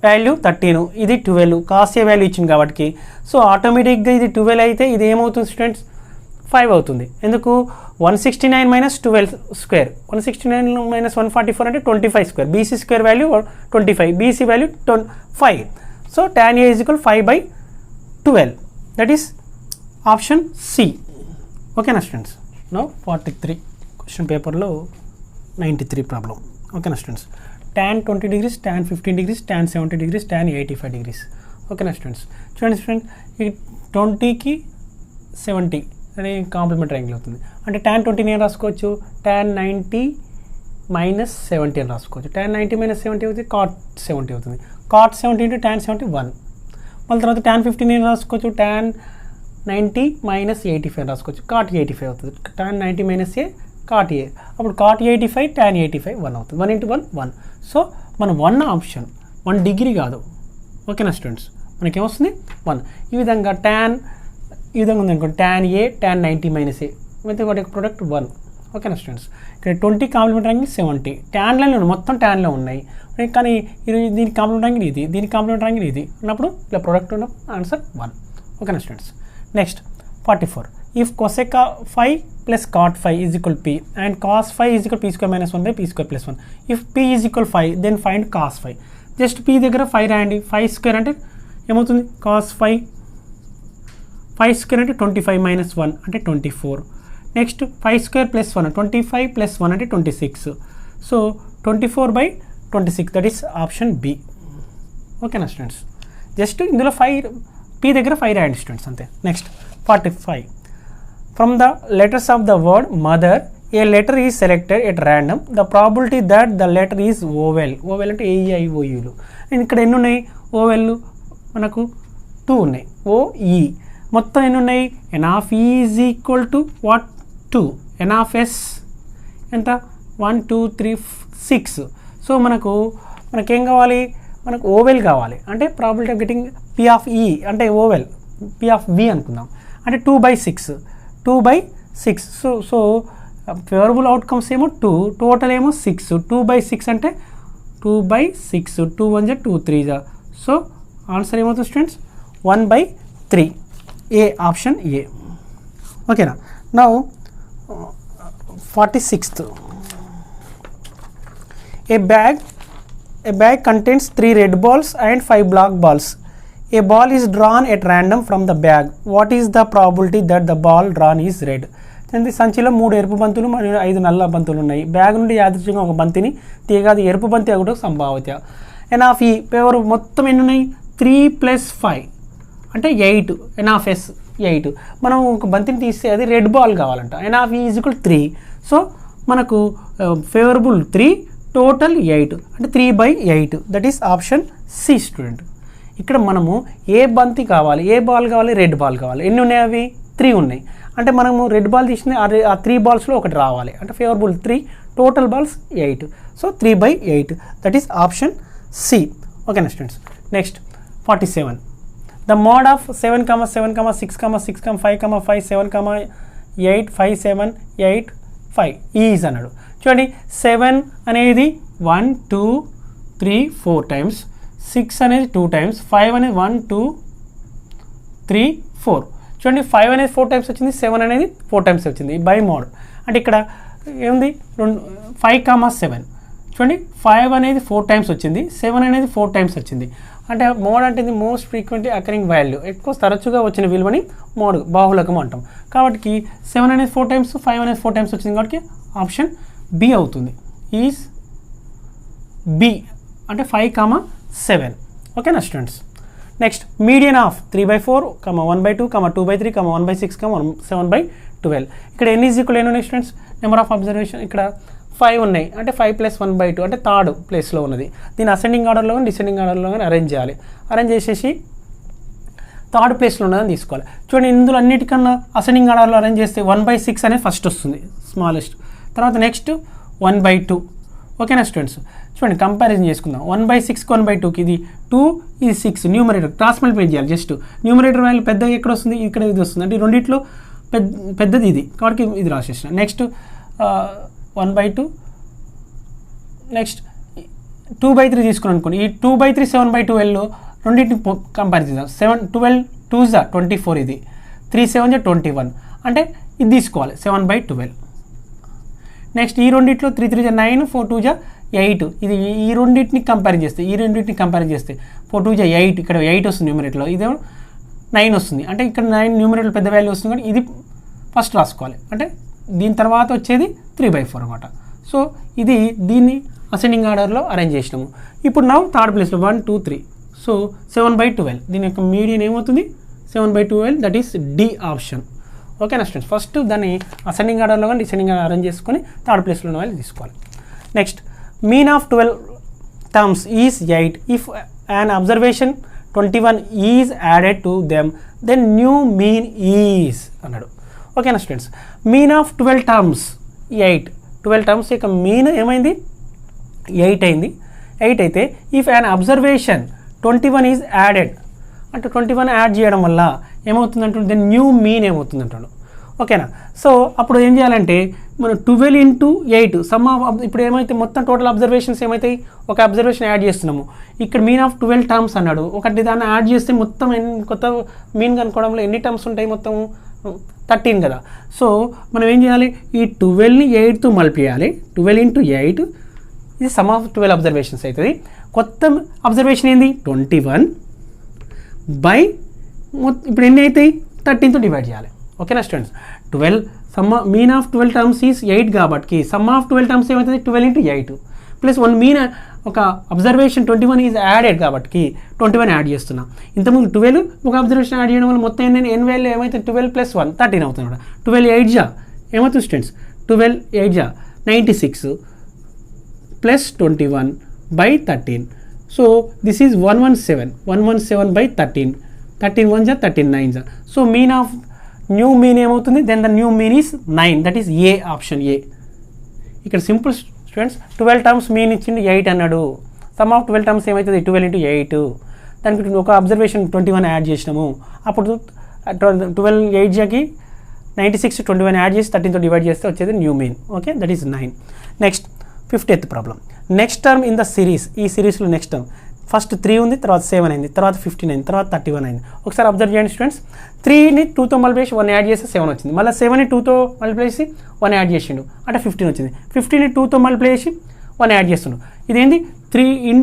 వాల్యూ 13, ఇది 12, కాస్ ఏ వాల్యూ ఇచ్చింది కాబట్టి. సో ఆటోమేటిక్గా ఇది 12 అయితే ఇది ఏమవుతుంది స్టూడెంట్స్ 5 అవుతుంది. ఎందుకు 169 మైనస్ 12 స్క్వేర్, 169 మైనస్ 144 అంటే 25 square. BC square value 25, BC value 5. So tan A is equal 5/12. That is option C. ఓకేనా స్టూడెంట్స్. నో 43 క్వశ్చన్ పేపర్లో 93 ప్రాబ్లం. ఓకేనా students. tan 20 degrees, tan 15 degrees, tan 70 degrees, tan 85 degrees. ఓకేనా స్టూడెంట్స్. చూడండి స్టూడెంట్, ఈ 20కి 70 అని కాంప్లిమెంటరీ యాంగిల్ అవుతుంది. అంటే tan 20 ఏం రాసుకోవచ్చు, tan 90 మైనస్ 70 అని రాసుకోవచ్చు. tan 90 మైనస్ 70 అవుతుంది, cot 70 అవుతుంది. cot 70 into tan 70 1. మళ్ళీ తర్వాత tan 15 ఏం రాసుకోవచ్చు, tan 90 మైనస్ 85 అని రాసుకోవచ్చు. cot 85 అవుతుంది. tan 90 మైనస్ ఏ cot ఏ, అప్పుడు cot 85 tan 85 1 అవుతుంది. 1 ఇంటూ 1 1. సో మన 1 ఆప్షన్ 1 డిగ్రీ కాదు. ఓకేనా స్టూడెంట్స్, మనకేమొస్తుంది 1. ఈ విధంగా ఈ విధంగా ఉంది అనుకోండి, tan ఏ tan 90 మైనస్ ఏ, అయితే వాటి యొక్క ప్రొడక్ట్ 1. ఓకేనా స్టూడెంట్స్. ఇక్కడ 20 కాంప్లిమెంటరీ యాంగిల్ 70, ట్యాన్లో మొత్తం ట్యాన్లో ఉన్నాయి, కానీ దీనికి కాంప్లిమెంటరీ యాంగిల్ ఇది, దీనికి కాంప్లిమెంటరీ యాంగిల్ ఇది ఉన్నప్పుడు ఇలా ప్రొడక్ట్ ఉన్న ఆన్సర్ 1. ఓకేనా students. Next 44. If cosec 5 plus cot 5 is equal p and cos 5 is equal p square minus 1 by p square plus 1. If p is equal 5 then find cos 5. Just p దగ్గర 5 రాయండి. 5 స్క్వేర్ అంటే ఏమవుతుంది, cos 5 స్క్వేర్ అంటే 25 మైనస్ 1 అంటే 24. నెక్స్ట్ 5 స్క్వేర్ ప్లస్ 1, 25 ప్లస్ 1 అంటే 26. So 24/26 that is option B. ఓకేనా స్టూడెంట్స్. జస్ట్ ఇందులో 5 p దగ్గర 5 రాయండి స్టూడెంట్స్, అంతే. Next 45. From the letters of the word mother, a letter is selected at random. The probability that the letter is vowel. Vowel అంటే AEIOUలు. అండ్ ఇక్కడ ఎన్ని ఉన్నాయి ఓవెల్లు, మనకు 2 ఉన్నాయి. OE మొత్తం ఎన్ని ఉన్నాయి, n of E is equal to what 2, n of S ఎంత 1 2 3 6. సో మనకేం కావాలి, మనకు ఓవెల్ కావాలి. అంటే probability of getting P of E అంటే ఓవెల్, P of V అనుకుందాం. అంటే 2/6. సో ఫేవరబుల్ అవుట్కమ్స్ ఏమో 2, టోటల్ ఏమో 6. 2/6 అంటే 2/6, 2 1 2 3. సో ఆన్సర్ ఏమవుతుంది స్టూడెంట్స్ 1/3. A option A. ఓకేనా. Now 46th. A bag contains 3 red balls and 5 black balls. A ball is drawn at random from the bag. What is the probability that the ball drawn is red? సంచిలో 3 ఎరుపు బంతులు మరియు 5 నల్ల బంతులు ఉన్నాయి. బ్యాగ్ నుండి యాదృచ్ఛికంగా ఒక బంతిని తీయగాది ఎరుపు బంతి ఒకటి సంభావ్యత. ఎన్ ఆఫ్ ఈ పేపర్ మొత్తం ఎన్ని ఉన్నాయి, 3 + 5 అంటే 8. N of S 8. మనం ఒక బంతిని తీస్తే అది రెడ్ బాల్ కావాలంట. N of E is equal 3. So మనకు ఫేవరబుల్ 3, టోటల్ 8 అంటే 3/8. That is option C student. ఇక్కడ మనము ఏ బంతి కావాలి, ఏ బాల్ కావాలి, రెడ్ బాల్ కావాలి. ఎన్ని ఉన్నాయి, అవి 3 ఉన్నాయి. అంటే మనము రెడ్ బాల్ తీసిన ఆ 3 బాల్స్లో ఒకటి రావాలి. అంటే favourable 3, total balls 8. So 3/8 that is option C. ఓకేనా students. Next 47. The mode of 7, 7, 6, 6, 5, 5, 7, 8, 5, 7, 8, 5 is అన్నాడు. చూడండి 7 అనేది 1 2 3 4 టైమ్స్, 6 అనేది 2 టైమ్స్, 5 అనేది 1 2 3 4. చూడండి 5 అనేది 4 టైమ్స్ వచ్చింది, 7 అనేది 4 టైమ్స్ వచ్చింది బై మోడ్. అంటే ఇక్కడ ఏముంది 5, 7. చూడండి 5 అనేది 4 టైమ్స్ వచ్చింది, 7 అనేది 4 టైమ్స్ వచ్చింది. అంటే మోడ్ అంటే ఇది మోస్ట్ ఫ్రీక్వెంట్లీ అకరింగ్ వాల్యూ, ఎక్కువ తరచుగా వచ్చిన విలువని మోడ్ బాహుళకం అంటాం. కాబట్టి 7 అనేది 4 టైమ్స్, 5 అనేది 4 టైమ్స్ వచ్చింది కాబట్టి ఆప్షన్ బి అవుతుంది. ఈజ్ బి అంటే 5,7. ఓకేనా స్టూడెంట్స్. Next median of 3/4, 1/2, 2/3, 1/6, 7/12. ఇక్కడ n ఈజ్ ఈక్వల్ ఎన్ని ఉన్నాయి స్టూడెంట్స్? నెంబర్ ఆఫ్ అబ్జర్వేషన్ ఇక్కడ 5 ఉన్నాయి, అంటే 5 + 1/2 అంటే థర్డ్ ప్లేస్లో ఉన్నది. దీన్ని అసెండింగ్ ఆర్డర్లో కానీ డిసెండింగ్ ఆర్డర్లో కానీ అరేంజ్ చేయాలి. అరేంజ్ చేసేసి థర్డ్ ప్లేస్లో ఉన్నదని తీసుకోవాలి. చూడండి ఇందులో అన్నిటికన్నా అసెండింగ్ ఆర్డర్లో అరేంజ్ చేస్తే 1/6 అనేది ఫస్ట్ వస్తుంది స్మాలెస్ట్, తర్వాత నెక్స్ట్ 1/2. ఓకేనా స్టూడెంట్స్. చూడండి కంపారిజన్ చేసుకుందాం. 1/6కి 1/2కి ఇది 2, ఇది 6. న్యూమరేటర్ క్రాస్ మల్టిప్లై చేయాలి. జస్ట్ న్యూమరేటర్ వాల్యూ పెద్దగా ఎక్కడ వస్తుంది? ఇక్కడ ఇది వస్తుంది. అంటే రెండిట్లో పెద్దది ఇది కాబట్టి ఇది రాసేసిన. నెక్స్ట్ 1/2, నెక్స్ట్ 2/3 తీసుకుని అనుకోండి. ఈ 2/3 7/12లో రెండింటిని కంపేర్ చేద్దాం. 12 2s 24, ఇది 3 7 21 అంటే ఇది తీసుకోవాలి 7/12. నెక్స్ట్ ఈ రెండిట్లో 3 3 9, 4 2 8, ఇది ఈ రెండింటిని కంపేర్ చేస్తే 4 2 8, ఇక్కడ 8 వస్తుంది న్యూమరేటర్లో, ఇదేమో 9 వస్తుంది. అంటే ఇక్కడ 9 న్యూమరేటర్ పెద్ద వాల్యూ వస్తుంది కానీ ఇది ఫస్ట్ రాసుకోవాలి. అంటే దీని తర్వాత వచ్చేది 3/4 అనమాట. సో ఇది దీన్ని అసెండింగ్ ఆర్డర్లో అరేంజ్ చేసినాము. ఇప్పుడు నా థర్డ్ ప్లేస్లో 1 2 3, సో 7/12. దీని యొక్క మీడియన్ ఏమవుతుంది? 7/12, దట్ ఈస్ డి ఆప్షన్. ఓకేనా స్టూడెంట్స్. ఫస్ట్ దాన్ని అసెండింగ్ ఆర్డర్లో కానీ డిసెండింగ్ ఆర్డర్ అరేంజ్ చేసుకొని థర్డ్ ప్లేస్లో ఉన్న వాళ్ళు తీసుకోవాలి. Next mean of 12 terms is 8. If an observation 21 is added to them then new mean is అన్నాడు. ఓకేనా students. Mean of 12 terms 8. 12 terms యొక్క మీన్ ఏమైంది? 8 అయింది. 8 అయితే if an observation 21 is added అంటే 21 యాడ్ చేయడం వల్ల ఏమవుతుందంటే దెన్ న్యూ మీన్ ఏమవుతుంది అంటాడు. ఓకేనా. సో అప్పుడు ఏం చేయాలంటే మనం 12 × 8 సమ్ ఆఫ్, ఇప్పుడు ఏమైతే మొత్తం టోటల్ అబ్జర్వేషన్స్ ఏమైతాయి? ఒక అబ్జర్వేషన్ యాడ్ చేస్తున్నాము. ఇక్కడ మీన్ ఆఫ్ 12 టర్మ్స్ అన్నాడు. ఒకటి దాన్ని యాడ్ చేస్తే మొత్తం కొత్త మీన్ కనుక్కోవడంలో ఎన్ని టర్మ్స్ ఉంటాయి? మొత్తం 13 కదా. సో మనం ఏం చేయాలి? ఈ 12ని 8తో మల్టిప్లై చేయాలి. 12 × 8 ఇది సమ్ ఆఫ్ 12 అబ్జర్వేషన్స్ అవుతుంది. కొత్త అబ్జర్వేషన్ ఏంది? 21 బై ఇప్పుడు ఎన్ని అవుతాయి? 13తో డివైడ్ చేయాలి. ఓకేనా students. 12 some mean of 12 terms is 8 కాబట్టి సమ్ ఆఫ్ 12 టర్మ్స్ ఏమవుతుంది? 12 × 8 ప్లస్ 1 మీన్ ఒక అబ్జర్వేషన్ 21 ఈజ్ యాడెడ్ కాబట్టి 21 యాడ్ చేస్తున్నా. ఇంతకుముందు 12 ఒక అబ్జర్వేషన్ యాడ్ చేయడం వల్ల మొత్తం ఎన్ వాల్యూ ఏమైతే 12 + 1 13 అవుతుంది. 12 8 ఏమవుతుంది students? 12 8 96 plus 21 by 13. So this is 117 by 13. 13 1 39. So mean of new mean ఏమవుతుంది? Then the new mean is 9, that is A option A. ఇక్కడ సింపుల్ స్టూడెంట్స్. 12 టర్మ్స్ మీన్ ఇచ్చింది 8 అన్నాడు. సమ్ ఆఫ్ 12 టర్మ్స్ ఏమవుతుంది? 12 × 8. దానికి ఒక అబ్జర్వేషన్ 21 యాడ్ చేసినాము. అప్పుడు 12 8కి 96 21 యాడ్ చేసి 13తో డివైడ్ చేస్తే వచ్చేది new mean. Okay, that is 9. Next 50th problem. Next term in the series. ఈ సిరీస్లో నెక్స్ట్ టర్మ్ ఫస్ట్ 3 ఉంది, తర్వాత 7 అయింది, తర్వాత 15 అయింది, తర్వాత 31 అయింది. ఒకసారి అబ్జర్వ్ చేయండి స్టూడెంట్స్. 3ని 2తో మల్టిప్లై చేసి 1 యాడ్ చేస్తే 7 వచ్చింది. మళ్ళీ 7ని 2తో మల్టిప్లై చేసి 1 యాడ్ చేసిండు అంటే 15 వచ్చింది. 15ని 2తో మల్టిప్లై చేసి 1 యాడ్ చేస్తుండు. ఇదేంటి? 3 ×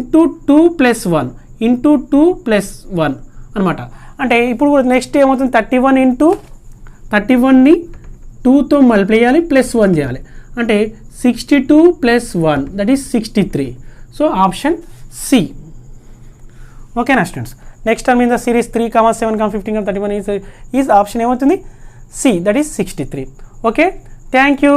2 + 1 × 2 + 1 అనమాట. అంటే ఇప్పుడు నెక్స్ట్ ఏమవుతుంది? 31ని 2తో మల్టిప్లై చేయాలి ప్లస్ 1 చేయాలి. అంటే 62 + 1 that is 63. So option C. ఓకేనా students. Next term in the series 3, 7, 15, 31 is option ఏమవుతుంది? C, that is 63. Okay, thank you.